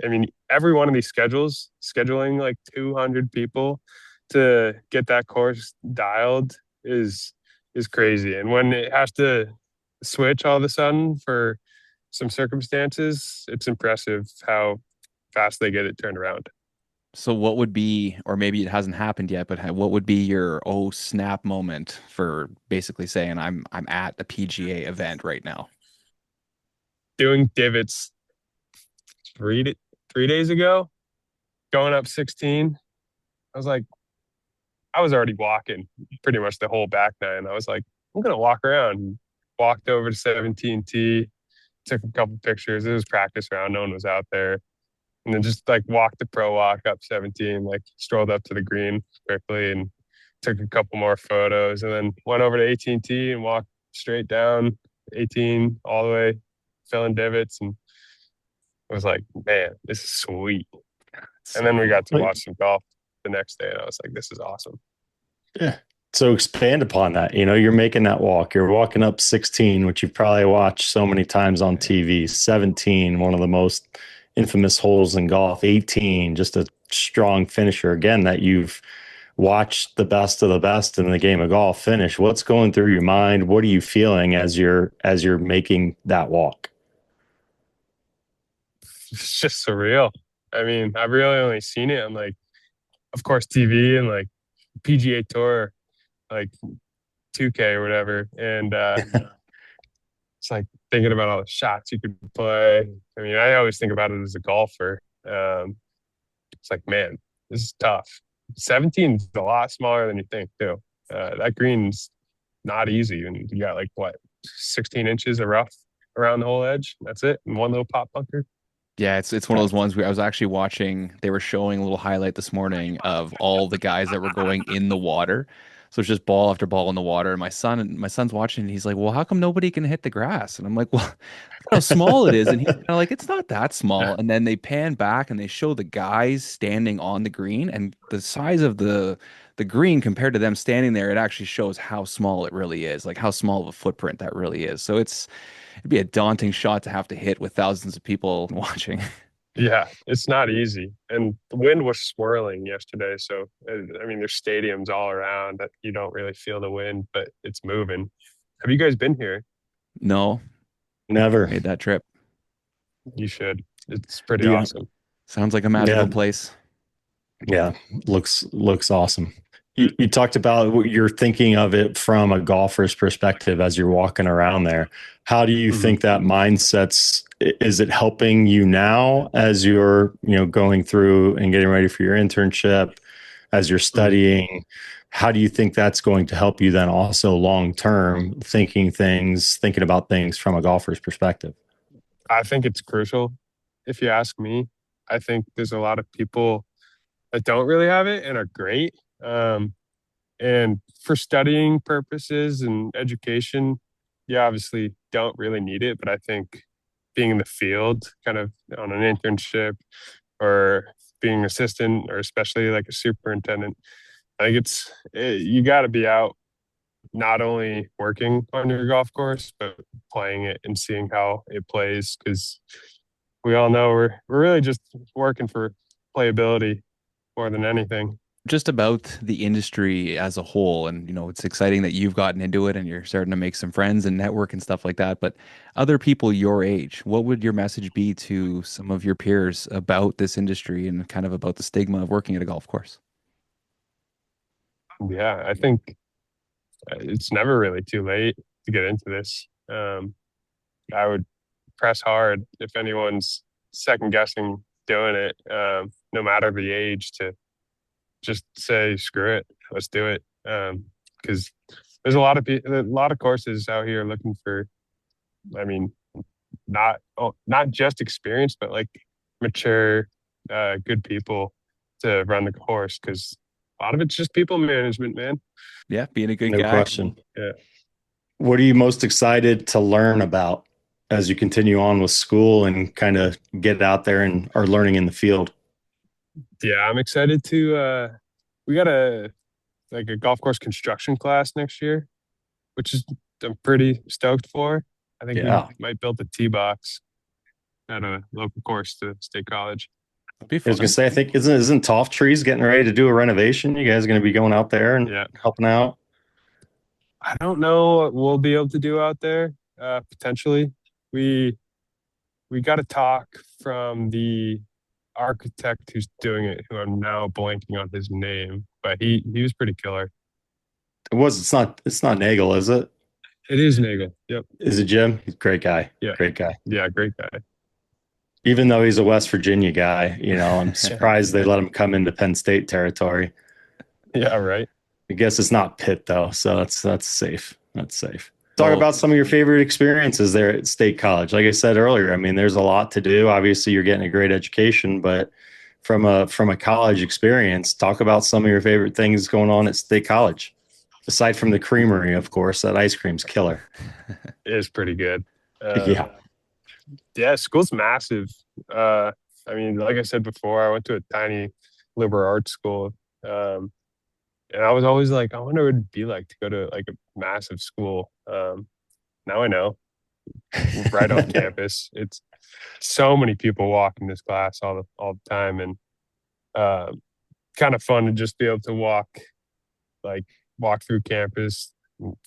Speaker 4: mean, every one of these scheduling like 200 people to get that course dialed is crazy. And when it has to switch all of a sudden for some circumstances, it's impressive how fast they get it turned around.
Speaker 2: So what would be, or maybe it hasn't happened yet, but what would be your oh snap moment for basically saying I'm at the PGA event right now?
Speaker 4: Doing divots 3 days ago, going up 16. I was already walking pretty much the whole back nine. I was like, I'm gonna walk around. Walked over to 17T, took a couple pictures. It was practice round, no one was out there. And then just like walked the pro walk up 17, like strolled up to the green quickly and took a couple more photos, and then went over to 18T and walked straight down 18 all the way, filling divots, and I was like, man, this is sweet. And then we got to watch some golf the next day, and I was like, this is awesome.
Speaker 3: Yeah. So expand upon that. You're making that walk. You're walking up 16, which you've probably watched so many times on TV. 17, one of the most infamous holes in golf. 18, just a strong finisher. Again, that you've watched the best of the best in the game of golf finish. What's going through your mind? What are you feeling as you're making that walk?
Speaker 4: It's just surreal. I mean, I've really only seen it on like, of course, TV and like PGA Tour, like 2K or whatever. And it's like thinking about all the shots you could play. I mean, I always think about it as a golfer. It's like, man, this is tough. 17 is a lot smaller than you think, too. That green's not easy. And you got like, 16 inches of rough around the whole edge. That's it. And one little pop bunker.
Speaker 2: Yeah, it's one of those ones where I was actually watching, they were showing a little highlight this morning of all the guys that were going in the water. So it's just ball after ball in the water. And my son's watching and he's like, well, how come nobody can hit the grass? And I'm like, well, how small it is. And he's kind of like, it's not that small. And then they pan back and they show the guys standing on the green, and the size of the green compared to them standing there, it actually shows how small it really is, like how small of a footprint that really is. So it'd be a daunting shot to have to hit with thousands of people watching.
Speaker 4: Yeah, it's not easy. And the wind was swirling yesterday. So, I mean, there's stadiums all around that you don't really feel the wind, but it's moving. Have you guys been here?
Speaker 2: No,
Speaker 3: Never.
Speaker 2: made that trip.
Speaker 4: You should. It's pretty awesome.
Speaker 2: Sounds like a magical place.
Speaker 3: Yeah, looks awesome. You talked about what you're thinking of it from a golfer's perspective as you're walking around there. How do you think that is it helping you now as you're, going through and getting ready for your internship, as you're studying? How do you think that's going to help you then also long term thinking about things from a golfer's perspective?
Speaker 4: I think it's crucial. If you ask me, I think there's a lot of people that don't really have it and are great. And for studying purposes and education, you obviously don't really need it. But I think being in the field, kind of on an internship or being an assistant, or especially like a superintendent, I think you got to be out not only working on your golf course, but playing it and seeing how it plays. Because we all know we're really just working for playability more than anything.
Speaker 2: Just about the industry as a whole, and it's exciting that you've gotten into it and you're starting to make some friends and network and stuff like that. But other people your age, what would your message be to some of your peers about this industry and kind of about the stigma of working at a golf course?
Speaker 4: Yeah, I think it's never really too late to get into this. I would press hard if anyone's second guessing doing it, no matter the age, to just say screw it, let's do it. Because there's a lot of courses out here looking for, I mean, not just experience, but like mature, good people to run the course. Because a lot of it's just people management, man.
Speaker 2: Yeah, being a good
Speaker 3: No
Speaker 2: guy.
Speaker 3: question.
Speaker 4: Yeah.
Speaker 3: What are you most excited to learn about as you continue on with school and kind of get out there and are learning in the field?
Speaker 4: Yeah, I'm excited to. We got a golf course construction class next year, which is I'm pretty stoked for. I think
Speaker 3: Yeah.
Speaker 4: we might build a tee box at a local course to State College.
Speaker 2: Be
Speaker 3: I
Speaker 2: fun.
Speaker 3: was gonna say, I think isn't Toff Trees getting ready to do a renovation? You guys are gonna be going out there and
Speaker 4: Yeah.
Speaker 3: helping out?
Speaker 4: I don't know what we'll be able to do out there. Potentially, we got a talk from the architect who's doing it, who I'm now blanking on his name, but he was pretty killer.
Speaker 3: It's not Nagel, is it?
Speaker 4: It is Nagel. Yep.
Speaker 3: Is it Jim? He's a great guy.
Speaker 4: Yeah.
Speaker 3: Great guy.
Speaker 4: Yeah, great guy.
Speaker 3: Even though he's a West Virginia guy, I'm surprised they let him come into Penn State territory.
Speaker 4: Yeah, right.
Speaker 3: I guess it's not Pitt though, so that's safe. That's safe. Talk
Speaker 2: Well-
Speaker 3: about some of your favorite experiences there at State College. Like I said earlier, I mean, there's a lot to do. Obviously, you're getting a great education, but from a college experience, talk about some of your favorite things going on at State College. Aside from the creamery, of course, that ice cream's killer.
Speaker 4: It is pretty good.
Speaker 3: Yeah.
Speaker 4: Yeah, school's massive. I mean, like I said before, I went to a tiny liberal arts school. And I was always like, I wonder what it'd be like to go to like a massive school. Now I know. Right on campus. It's so many people walk in this class all the time, and kind of fun to just be able to walk through campus,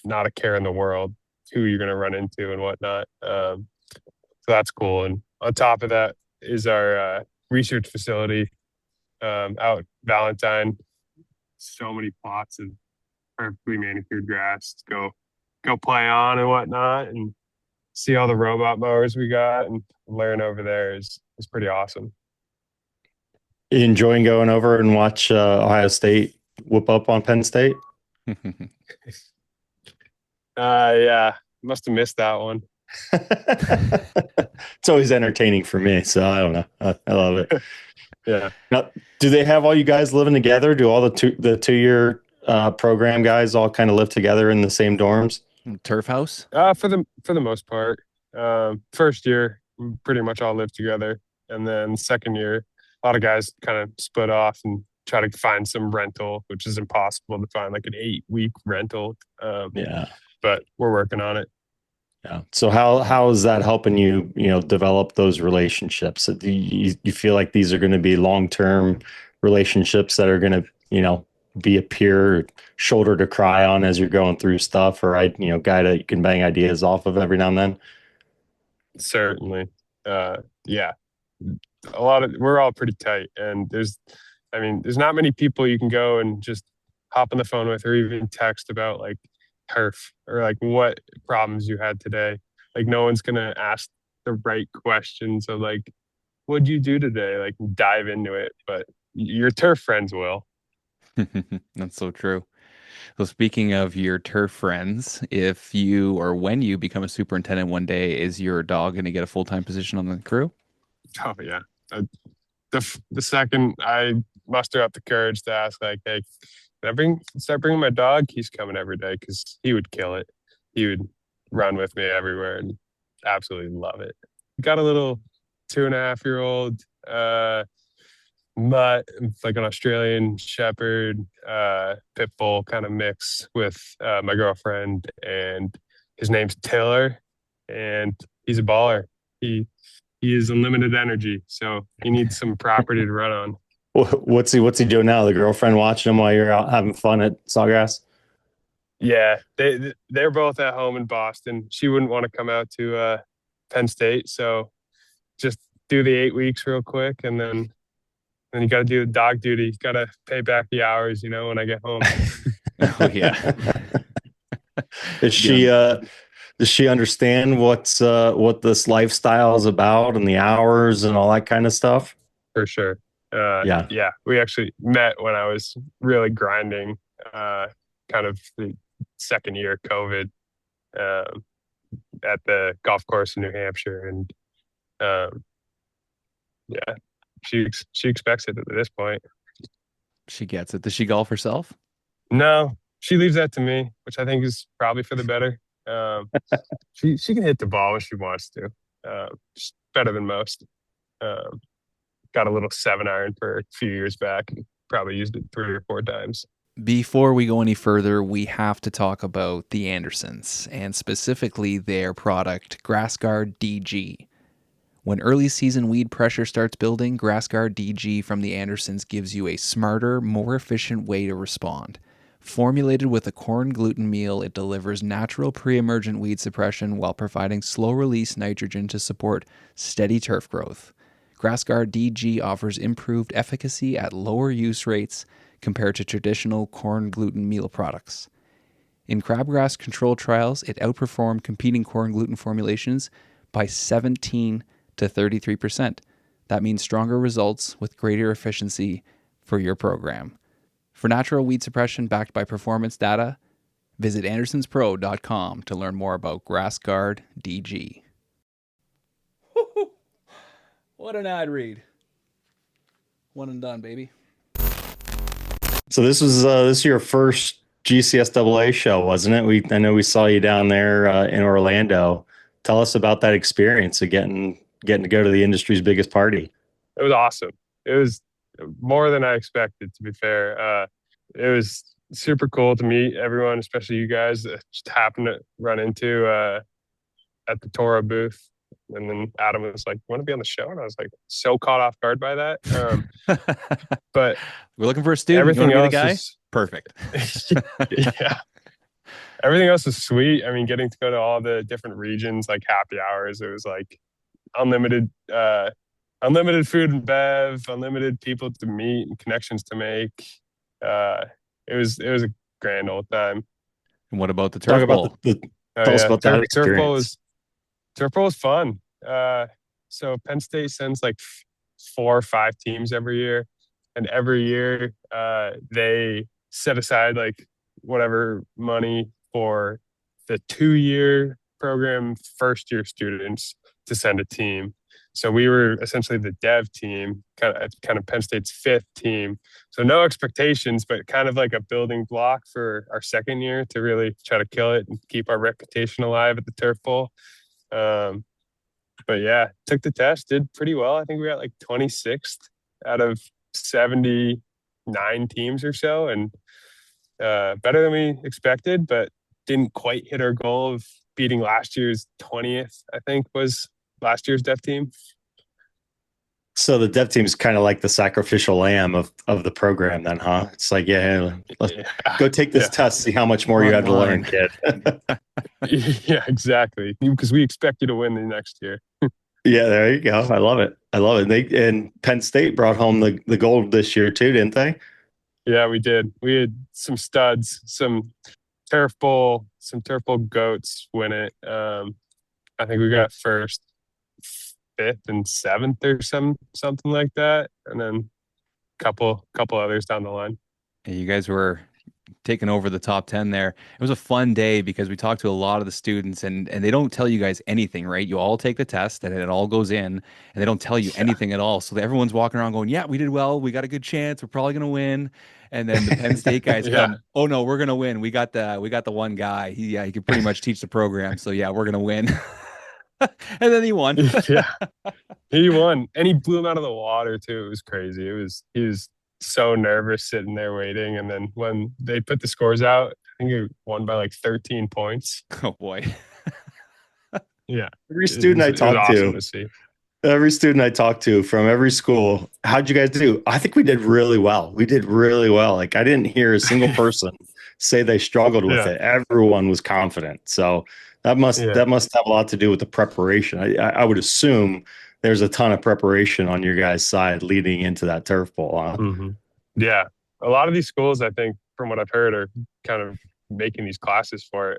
Speaker 4: not a care in the world, who you're gonna run into and whatnot. So that's cool. And on top of that is our research facility out Valentine. So many plots of perfectly manicured grass to go play on and whatnot, and see all the robot mowers we got and learn over there is pretty awesome.
Speaker 3: You enjoying going over and watch Ohio State whoop up on Penn State?
Speaker 4: Yeah, must have missed that one.
Speaker 3: It's always entertaining for me, so I don't know. I love it.
Speaker 4: Yeah.
Speaker 3: Now, do they have all you guys living together? Do all the 2-year program guys all kind of live together in the same dorms?
Speaker 2: Turf house?
Speaker 4: For the most part. First year, we pretty much all lived together, and then second year, a lot of guys kind of split off and try to find some rental, which is impossible to find, like an 8-week rental.
Speaker 3: Yeah,
Speaker 4: but we're working on it.
Speaker 3: Yeah. So how is that helping you, develop those relationships? Do you feel like these are going to be long-term relationships that are going to, be a peer shoulder to cry on as you're going through stuff, or guy that you can bang ideas off of every now and then?
Speaker 4: Certainly. Yeah. We're all pretty tight, and there's not many people you can go and just hop on the phone with or even text about like turf or like what problems you had today. Like no one's gonna ask the right questions of like, what'd you do today? Like dive into it, but your turf friends will.
Speaker 2: That's so true. So speaking of your turf friends, if you or when you become a superintendent one day, is your dog going to get a full-time position on the crew?
Speaker 4: Oh yeah. The second I muster up the courage to ask, like, hey, start bringing my dog, he's coming every day, because he would kill it. He would run with me everywhere and absolutely love it. Got a little 2.5-year-old. mutt. It's like an Australian Shepherd, pit bull kind of mix with my girlfriend, and his name's Taylor, and he's a baller. He is unlimited energy, so he needs some property to run on.
Speaker 3: What's he doing now? The girlfriend watching him while you're out having fun at Sawgrass?
Speaker 4: Yeah, they're both at home in Boston. She wouldn't want to come out to Penn State, so just do the 8 weeks real quick, and then you got to do the dog duty. Got to pay back the hours, when I get home.
Speaker 2: Oh yeah.
Speaker 3: Does she understand what this lifestyle is about and the hours and all that kind of stuff?
Speaker 4: For sure.
Speaker 3: Yeah.
Speaker 4: We actually met when I was really grinding, kind of the second year of COVID, at the golf course in New Hampshire, and she expects it at this point.
Speaker 2: She gets it. Does she golf herself?
Speaker 4: No, she leaves that to me, which I think is probably for the better. She can hit the ball when she wants to. She's better than most. Got a little 7-iron for a few years back, and probably used it 3 or 4 times.
Speaker 5: Before we go any further, we have to talk about the Andersons, and specifically their product, GrassGuard DG. When early season weed pressure starts building, GrassGuard DG from the Andersons gives you a smarter, more efficient way to respond. Formulated with a corn gluten meal, it delivers natural pre-emergent weed suppression while providing slow-release nitrogen to support steady turf growth. GrassGuard DG offers improved efficacy at lower use rates compared to traditional corn gluten meal products. In crabgrass control trials, it outperformed competing corn gluten formulations by 17 to 33%. That means stronger results with greater efficiency for your program. For natural weed suppression backed by performance data, visit andersonspro.com to learn more about GrassGuard DG. What an ad read. One and done, baby.
Speaker 3: So this is your first GCSAA show, wasn't it? I know we saw you down there in Orlando. Tell us about that experience of getting to go to the industry's biggest party.
Speaker 4: It was awesome. It was more than I expected, to be fair. It was super cool to meet everyone, especially you guys that just happened to run into at the Toro booth. And then Adam was like, "Want to be on the show?" And I was like, so caught off guard by that. But
Speaker 2: we're looking for a student.
Speaker 4: Everything else
Speaker 2: guy?
Speaker 4: Is
Speaker 2: perfect.
Speaker 4: Yeah. Everything else is sweet. I mean, getting to go to all the different regions, like happy hours, it was like unlimited food and bev, unlimited people to meet and connections to make. It was a grand old time.
Speaker 2: And what about the turf bowl?
Speaker 3: Tell us about that experience.
Speaker 4: Turf bowl was fun. So Penn State sends like 4 or 5 teams every year, and every year they set aside like whatever money for the 2-year program first year students to send a team. So we were essentially the dev team, kind of Penn State's 5th team. So no expectations, but kind of like a building block for our second year to really try to kill it and keep our reputation alive at the Turf Bowl. But yeah, took the test, did pretty well. I think we got like 26th out of 79 teams or so, and better than we expected, but didn't quite hit our goal of beating last year's 20th, I think was last year's dev team.
Speaker 3: So the dev team is kind of like the sacrificial lamb of the program then, huh? It's like, let's go take this test, see how much more you have to learn, kid.
Speaker 4: Yeah, exactly. Because we expect you to win the next year.
Speaker 3: Yeah, there you go. I love it. And Penn State brought home the gold this year too, didn't they?
Speaker 4: Yeah, we did. We had some studs, some turf bowl goats win it. I think we got first, 5th, and 7th or something like that, and then a couple others down the line.
Speaker 2: Yeah, you guys were taking over the top 10 there. It was a fun day because we talked to a lot of the students, and they don't tell you guys anything, right? You all take the test and it all goes in, and they don't tell you anything at all. So everyone's walking around going, "Yeah, we did well. We got a good chance. We're probably gonna win." And then the Penn State guys come, "Oh no, we're gonna win. We got the one guy. He can pretty much teach the program. So yeah, we're gonna win." And then he won.
Speaker 4: Yeah, he won, and he blew him out of the water too. It was crazy. He was so nervous sitting there waiting, and then when they put the scores out, I think he won by like 13 points.
Speaker 2: Oh boy.
Speaker 4: Yeah,
Speaker 3: Every student I
Speaker 4: it was
Speaker 3: talked
Speaker 4: awesome
Speaker 3: to,
Speaker 4: to see.
Speaker 3: every student I talked to from every school, how'd you guys do? I think we did really well. We did really well. Like I didn't hear a single person say they struggled with
Speaker 4: Yeah,
Speaker 3: it. Everyone was confident. So
Speaker 4: yeah.
Speaker 3: that must have a lot to do with the preparation. I would assume there's a ton of preparation on your guys' side leading into that turf bowl. Huh?
Speaker 4: hmm Yeah, a lot of these schools, I think, from what I've heard, are kind of making these classes for it.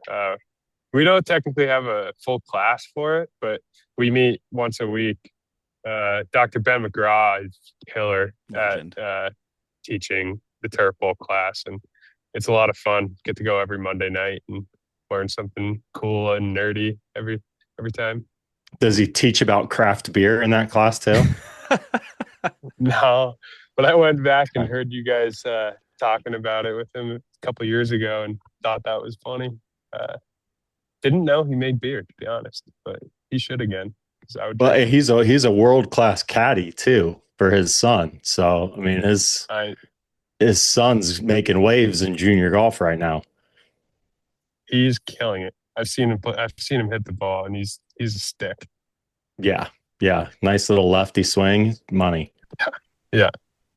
Speaker 4: We don't technically have a full class for it, but we meet once a week. Dr. Ben McGraw is killer
Speaker 2: Legend.
Speaker 4: at teaching the turf bowl class, and it's a lot of fun. Get to go every Monday night and learn something cool and nerdy every time.
Speaker 3: Does he teach about craft beer in that class too?
Speaker 4: No, but I went back and heard you guys talking about it with him a couple years ago and thought that was funny. Didn't know he made beer, to be honest, but he should again. Because I would.
Speaker 3: Well, he's a world-class caddy too for his son. So I mean his son's making waves in junior golf right now.
Speaker 4: He's killing it. I've seen him. I've seen him hit the ball, and he's a stick.
Speaker 3: Yeah. Yeah. Nice little lefty swing. Money.
Speaker 4: Yeah.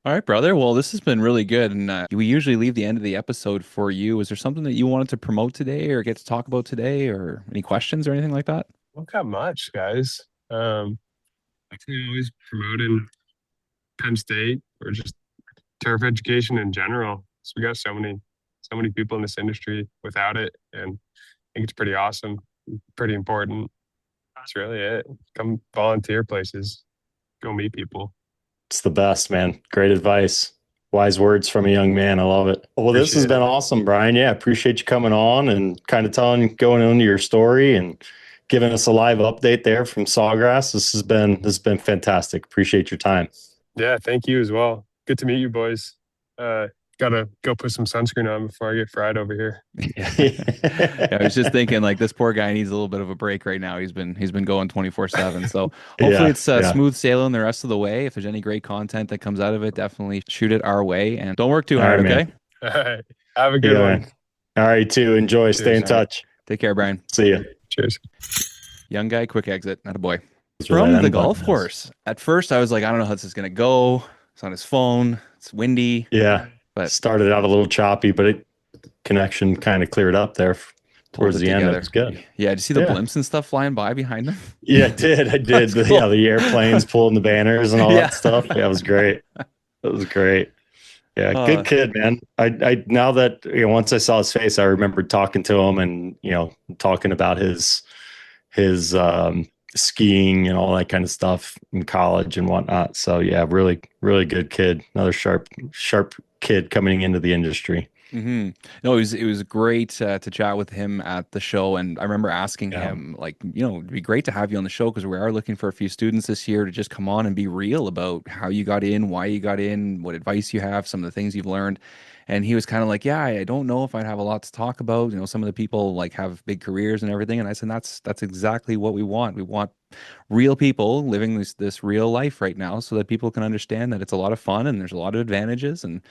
Speaker 2: All right, brother. Well, this has been really good. And we usually leave the end of the episode for you. Is there something that you wanted to promote today or get to talk about today or any questions or anything like that?
Speaker 4: Not got much, guys. I think always promoting Penn State or just turf education in general. So we got so many people in this industry without it, and I think it's pretty awesome, pretty important. That's really it. Come volunteer places, go meet people.
Speaker 3: It's the best, man. Great advice. Wise words from a young man. I love it. Well, this has
Speaker 4: Appreciate
Speaker 3: been
Speaker 4: it.
Speaker 3: awesome, Brian. Yeah, appreciate you coming on and kind of going into your story and giving us a live update there from Sawgrass. This has been fantastic. Appreciate your time.
Speaker 4: Yeah, thank you as well. Good to meet you, boys. Gotta go put some sunscreen on before I get fried over here.
Speaker 2: Yeah, I was just thinking like this poor guy needs a little bit of a break right now. He's been going 24/7. So hopefully it's smooth sailing the rest of the way. If there's any great content that comes out of it, definitely shoot it our way and don't work too hard.
Speaker 3: Right,
Speaker 2: Okay.
Speaker 4: All right. Have a good one.
Speaker 3: Man. All right, too. Enjoy.
Speaker 4: Cheers.
Speaker 3: Stay in touch.
Speaker 2: Take care, Brian.
Speaker 3: See you.
Speaker 4: Cheers.
Speaker 2: Young guy, quick exit. Not a boy.
Speaker 3: That's where
Speaker 2: From
Speaker 3: that
Speaker 2: the
Speaker 3: end button
Speaker 2: golf
Speaker 3: is.
Speaker 2: course. At first, I was like, I don't know how this is going to go. It's on his phone. It's windy.
Speaker 3: Yeah.
Speaker 2: But
Speaker 3: Started out a little choppy, but connection kind of cleared up there towards
Speaker 2: pulled it
Speaker 3: the end.
Speaker 2: together.
Speaker 3: That's good.
Speaker 2: Yeah. Did you see the
Speaker 3: Yeah.
Speaker 2: blimps and stuff flying by behind him?
Speaker 3: Yeah, I did.
Speaker 2: That's cool.
Speaker 3: Yeah, the airplanes pulling the banners and all
Speaker 2: Yeah.
Speaker 3: that stuff. Yeah, it was great. It was great. Yeah, good kid, man. I now that once I saw his face, I remembered talking to him and talking about his skiing and all that kind of stuff in college and whatnot. So yeah, really, really good kid. Another sharp kid coming into the industry.
Speaker 2: Mm-hmm. No, it was great to chat with him at the show, and I remember asking him, like, it'd be great to have you on the show because we are looking for a few students this year to just come on and be real about how you got in, why you got in, what advice you have, some of the things you've learned. And he was kind of like, yeah, I don't know if I'd have a lot to talk about. Some of the people like have big careers and everything. And I said, that's exactly what we want. We want real people living this real life right now so that people can understand that it's a lot of fun and there's a lot of advantages. And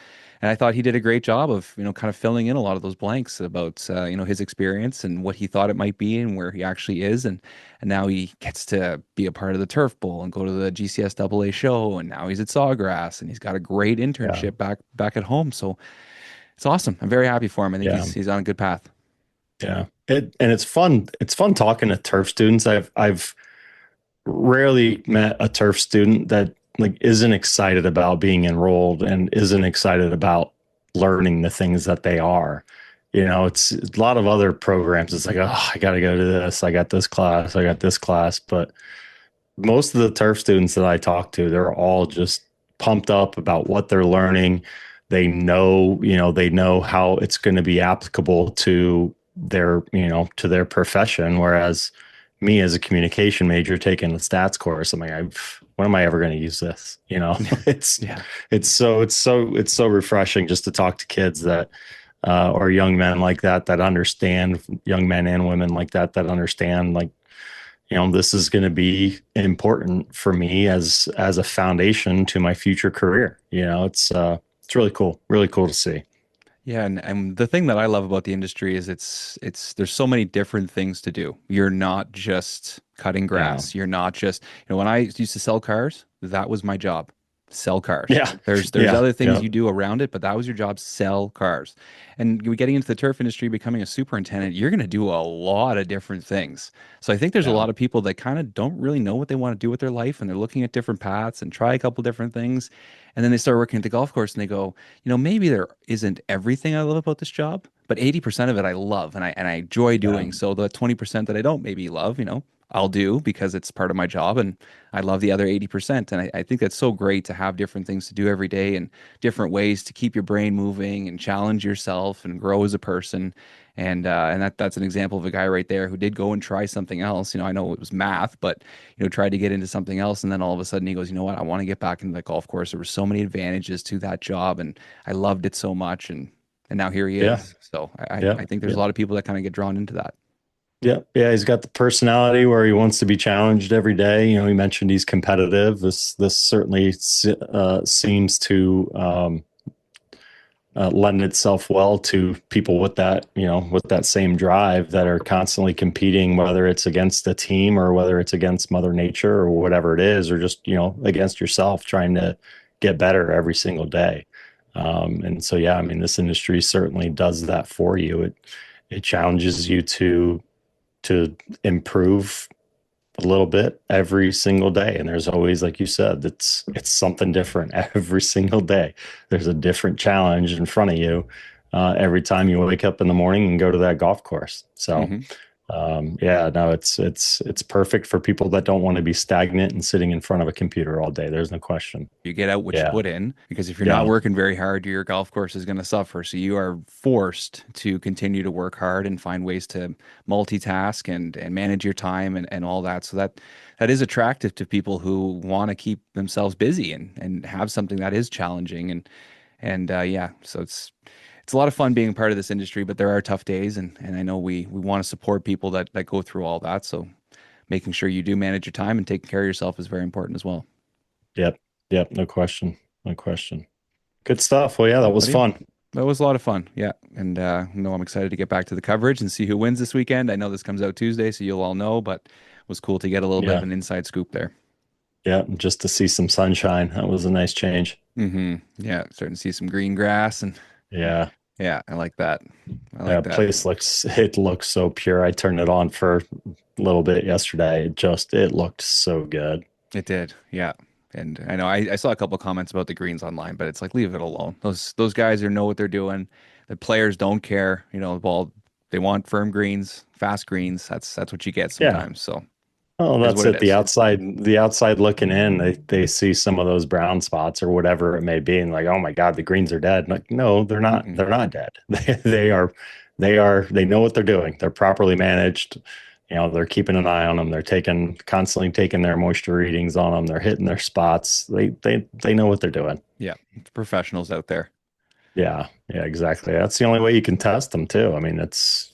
Speaker 2: I thought he did a great job of, kind of filling in a lot of those blanks about, his experience and what he thought it might be and where he actually is. And now he gets to be a part of the Turf Bowl and go to the GCSAA show. And now he's at Sawgrass and he's got a great internship back at home. So it's awesome. I'm very happy for him. I think he's on a good path.
Speaker 3: Yeah. And it's fun. It's fun talking to turf students. I've rarely met a turf student that isn't excited about being enrolled and isn't excited about learning the things that they are. It's a lot of other programs. It's like, oh, I got to go to this. I got this class. I got this class. But most of the turf students that I talk to, they're all just pumped up about what they're learning. They know how it's going to be applicable to their profession. Whereas me as a communication major taking the stats course, I'm like, when am I ever going to use this? It's so refreshing just to talk to kids that, or young men like that understand, young men and women like that understand, this is going to be important for me as a foundation to my future career. It's really cool to see.
Speaker 2: Yeah, and the thing that I love about the industry is it's there's so many different things to do. You're not just cutting
Speaker 3: Yeah.
Speaker 2: grass. You're not just, when I used to sell cars, that was my job. Sell cars.
Speaker 3: Yeah.
Speaker 2: There's
Speaker 3: Yeah.
Speaker 2: other things
Speaker 3: Yeah.
Speaker 2: you do around it, but that was your job, sell cars. And getting into the turf industry, becoming a superintendent, you're going to do a lot of different things. So I think there's a
Speaker 3: Yeah.
Speaker 2: lot of people that kind of don't really know what they want to do with their life, and they're looking at different paths and try a couple different things. And then they start working at the golf course and they go, maybe there isn't everything I love about this job, but 80% of it I love and I enjoy
Speaker 3: Yeah.
Speaker 2: doing. So the 20% that I don't maybe love, I'll do because it's part of my job, and I love the other 80%. And I think that's so great to have different things to do every day and different ways to keep your brain moving and challenge yourself and grow as a person. And that's an example of a guy right there who did go and try something else. I know it was math, but tried to get into something else, and then all of a sudden he goes, you know what, I want to get back into the golf course. There were so many advantages to that job, and I loved it so much, and now here he
Speaker 3: Yeah.
Speaker 2: is. So I,
Speaker 3: Yeah.
Speaker 2: I think there's
Speaker 3: Yeah.
Speaker 2: a lot of people that kind of get drawn into that.
Speaker 3: Yeah, yeah, he's got the personality where he wants to be challenged every day. He mentioned he's competitive. This certainly seems to lend itself well to people with that same drive that are constantly competing, whether it's against a team or whether it's against Mother Nature or whatever it is, or just against yourself, trying to get better every single day. And so, yeah, I mean, this industry certainly does that for you. It challenges you to improve a little bit every single day. And there's always, like you said, it's something different every single day. There's a different challenge in front of you every time you wake up in the morning and go to that golf course. So
Speaker 2: Mm-hmm.
Speaker 3: yeah, no, it's perfect for people that don't want to be stagnant and sitting in front of a computer all day. There's no question.
Speaker 2: You get out what you
Speaker 3: Yeah.
Speaker 2: put in, because if you're
Speaker 3: Yeah.
Speaker 2: not working very hard, your golf course is going to suffer. So you are forced to continue to work hard and find ways to multitask and manage your time and all that. So that is attractive to people who want to keep themselves busy and have something that is challenging. And yeah, so it's a lot of fun being part of this industry, but there are tough days, and I know we want to support people that go through all that. So making sure you do manage your time and taking care of yourself is very important as well.
Speaker 3: Yep. Yep. No question. No question. Good stuff. Well, yeah, that was fun.
Speaker 2: That was a lot of fun. Yeah. And no, I'm excited to get back to the coverage and see who wins this weekend. I know this comes out Tuesday, so you'll all know, but it was cool to get a little bit of an inside scoop there.
Speaker 3: Yeah. Just to see some sunshine. That was a nice change.
Speaker 2: Mm-hmm. Yeah. Starting to see some green grass, and
Speaker 3: Yeah.
Speaker 2: yeah, I like that. I like
Speaker 3: Yeah.
Speaker 2: that.
Speaker 3: Place looks so pure. I turned it on for a little bit yesterday. It looked so good.
Speaker 2: It did. Yeah. And I know I saw a couple of comments about the greens online, but it's like, leave it alone. Those guys know what they're doing. The players don't care. Well, they want firm greens, fast greens. That's what you get sometimes. So
Speaker 3: Oh,
Speaker 2: Is
Speaker 3: that's
Speaker 2: what it
Speaker 3: it. The
Speaker 2: is.
Speaker 3: outside looking in, they see some of those brown spots or whatever it may be, and like, oh my God, the greens are dead. Like, no, they're not.
Speaker 2: Mhm.
Speaker 3: They're not dead. They know what they're doing. They're properly managed. They're keeping an eye on them. They're constantly taking their moisture readings on them. They're hitting their spots. They know what they're doing.
Speaker 2: Yeah, it's professionals out there.
Speaker 3: Yeah, yeah, exactly. That's the only way you can test them too. I mean, it's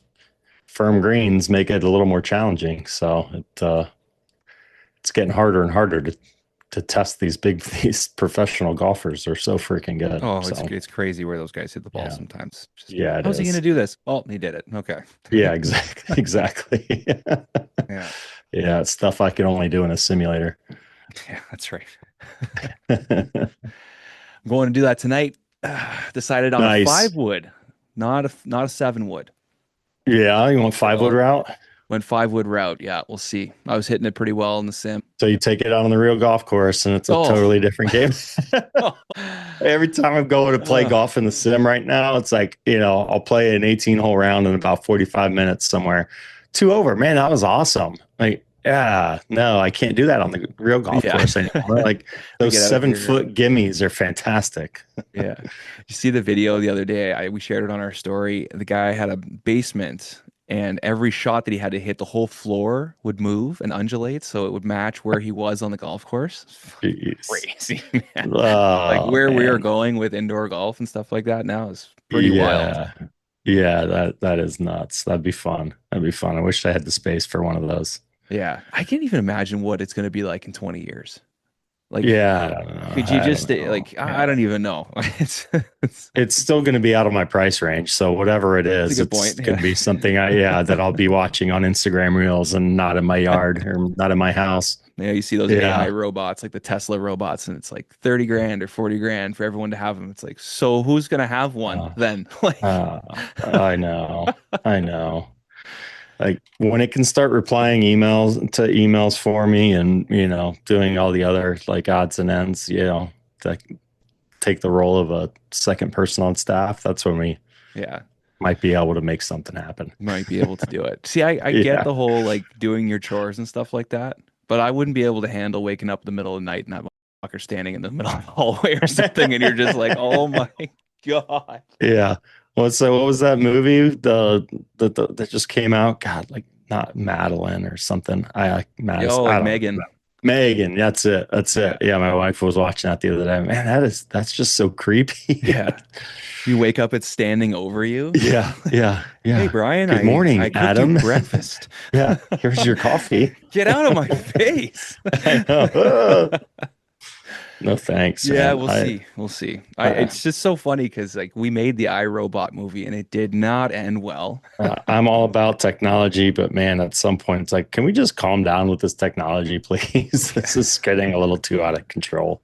Speaker 3: firm greens make it a little more challenging. So it's getting harder and harder to test these professional golfers. They're so freaking good.
Speaker 2: Oh,
Speaker 3: So,
Speaker 2: it's crazy where those guys hit the ball
Speaker 3: Yeah.
Speaker 2: sometimes. Just,
Speaker 3: yeah, it
Speaker 2: how's he
Speaker 3: is.
Speaker 2: going to do this? Oh, he did it. Okay.
Speaker 3: Yeah, exactly. Exactly.
Speaker 2: Yeah.
Speaker 3: Yeah, it's stuff I can only do in a simulator.
Speaker 2: Yeah, that's right. I'm going to do that tonight. Decided on a
Speaker 3: Nice.
Speaker 2: 5-wood, not a 7-wood.
Speaker 3: Yeah, you want 5-wood route?
Speaker 2: Went 5-wood route. Yeah, we'll see. I was hitting it pretty well in the sim.
Speaker 3: So you take it out on the real golf course, and it's a
Speaker 2: Oh.
Speaker 3: totally different game. Every time I'm going to play golf in the sim right now, it's like, I'll play an 18-hole round in about 45 minutes somewhere. 2 over. Man, that was awesome. Like, yeah, no, I can't do that on the real golf course anymore. Like, those
Speaker 2: Get out
Speaker 3: 7-foot gimmies are fantastic.
Speaker 2: Yeah. You see the video the other day? We shared it on our story. The guy had a basement, and every shot that he had to hit, the whole floor would move and undulate, so it would match where he was on the golf course.
Speaker 3: Jeez.
Speaker 2: Crazy, man.
Speaker 3: Oh,
Speaker 2: Like where we are
Speaker 3: man.
Speaker 2: going with indoor golf and stuff like that now is pretty wild.
Speaker 3: Yeah, that is nuts. That'd be fun. I wish I had the space for one of those.
Speaker 2: Yeah. I can't even imagine what it's going to be like in 20 years. Like,
Speaker 3: Yeah, I don't know.
Speaker 2: could you
Speaker 3: I
Speaker 2: just
Speaker 3: don't know.
Speaker 2: like, I don't even know.
Speaker 3: It's still going to be out of my price range. So whatever it is,
Speaker 2: That's a good
Speaker 3: it's
Speaker 2: point,
Speaker 3: going
Speaker 2: yeah.
Speaker 3: to be something that I'll be watching on Instagram Reels and not in my yard or not in my house.
Speaker 2: You know, you see those
Speaker 3: Yeah.
Speaker 2: AI robots, like the Tesla robots, and it's like 30 grand or 40 grand for everyone to have them. It's like, so who's going to have one then? Like,
Speaker 3: I know. I know. Like when it can start replying emails for me and, doing all the other like odds and ends, to take the role of a second person on staff, that's when we
Speaker 2: yeah,
Speaker 3: might be able to make something happen.
Speaker 2: might be able to do it. See, I
Speaker 3: Yeah.
Speaker 2: get the whole like doing your chores and stuff like that, but I wouldn't be able to handle waking up in the middle of the night and that motherfucker standing in the middle of the hallway or something, and you're just like, oh my God.
Speaker 3: Yeah. What was that movie that just came out? God, like not Madeline or something.
Speaker 2: Yo, like Megan.
Speaker 3: Megan, that's it.
Speaker 2: Yeah.
Speaker 3: Yeah, my wife was watching that the other day. Man, that's just so creepy.
Speaker 2: Yeah. You wake up, it's standing over you.
Speaker 3: Yeah.
Speaker 2: Hey, Brian.
Speaker 3: Good morning,
Speaker 2: I cooked
Speaker 3: Adam.
Speaker 2: you breakfast.
Speaker 3: Yeah. Here's your coffee.
Speaker 2: Get out of my face.
Speaker 3: I know. No thanks.
Speaker 2: Yeah,
Speaker 3: man.
Speaker 2: we'll see. It's just so funny because like we made the iRobot movie and it did not end well.
Speaker 3: I'm all about technology, but man, at some point it's like, can we just calm down with this technology, please? This is getting a little too out of control.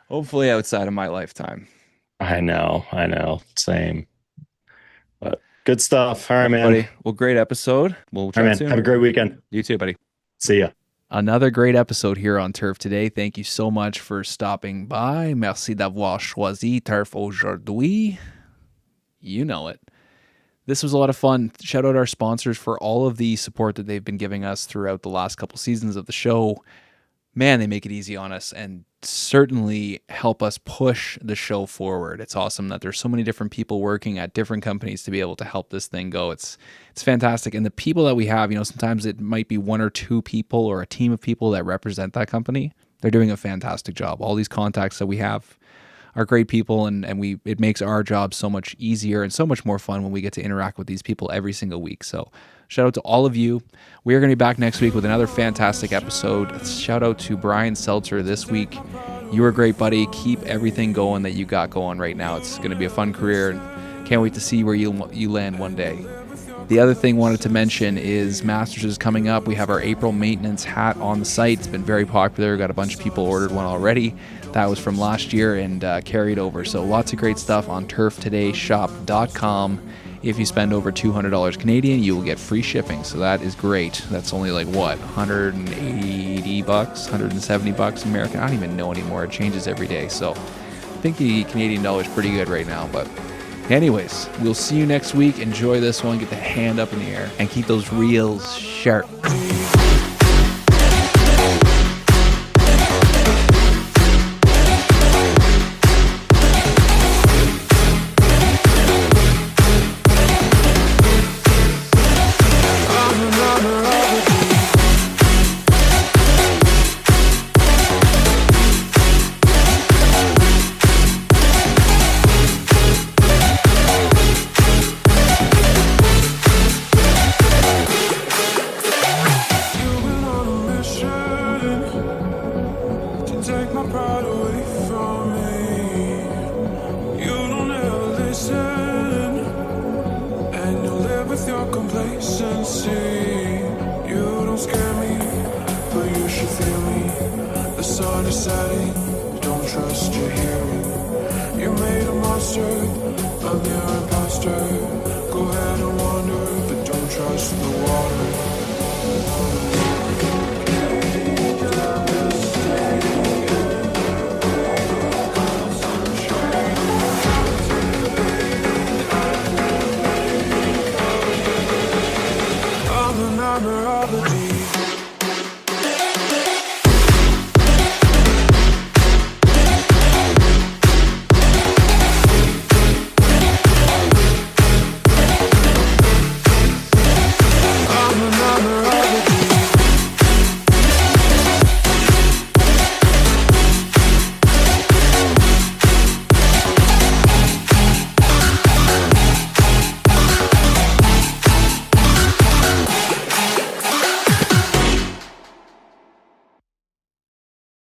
Speaker 2: Hopefully outside of my lifetime.
Speaker 3: I know. Same. But good stuff. All right, man.
Speaker 2: Buddy. Well, great episode. We'll chat
Speaker 3: All right, man.
Speaker 2: soon.
Speaker 3: Have a great weekend.
Speaker 2: You too, buddy.
Speaker 3: See ya.
Speaker 5: Another great episode here on Turf Today. Thank you so much for stopping by. Merci d'avoir choisi Turf aujourd'hui. You know it. This was a lot of fun. Shout out our sponsors for all of the support that they've been giving us throughout the last couple seasons of the show. Man, they make it easy on us and certainly help us push the show forward. It's awesome that there's so many different people working at different companies to be able to help this thing go. It's fantastic. And the people that we have, sometimes it might be one or two people or a team of people that represent that company. They're doing a fantastic job. All these contacts that we have are great people, and it makes our job so much easier and so much more fun when we get to interact with these people every single week. So shout out to all of you. We are going to be back next week with another fantastic episode. Shout out to Brian Seltzer this week. You were great, buddy. Keep everything going that you got going right now. It's going to be a fun career, and can't wait to see where you land one day. The other thing I wanted to mention is Masters is coming up. We have our April maintenance hat on the site. It's been very popular. Got a bunch of people ordered one already. That was from last year and carried over. So lots of great stuff on turftodayshop.com. If you spend over $200 Canadian, you will get free shipping. So that is great. That's only like what, $180, $170 American. I don't even know anymore. It changes every day. So I think the Canadian dollar is pretty good right now. But anyways, we'll see you next week. Enjoy this one. Get the hand up in the air and keep those reels sharp.
Speaker 1: Don't trust your hearing. You made a monster, a mere imposter. Go ahead and wander, but don't trust the water.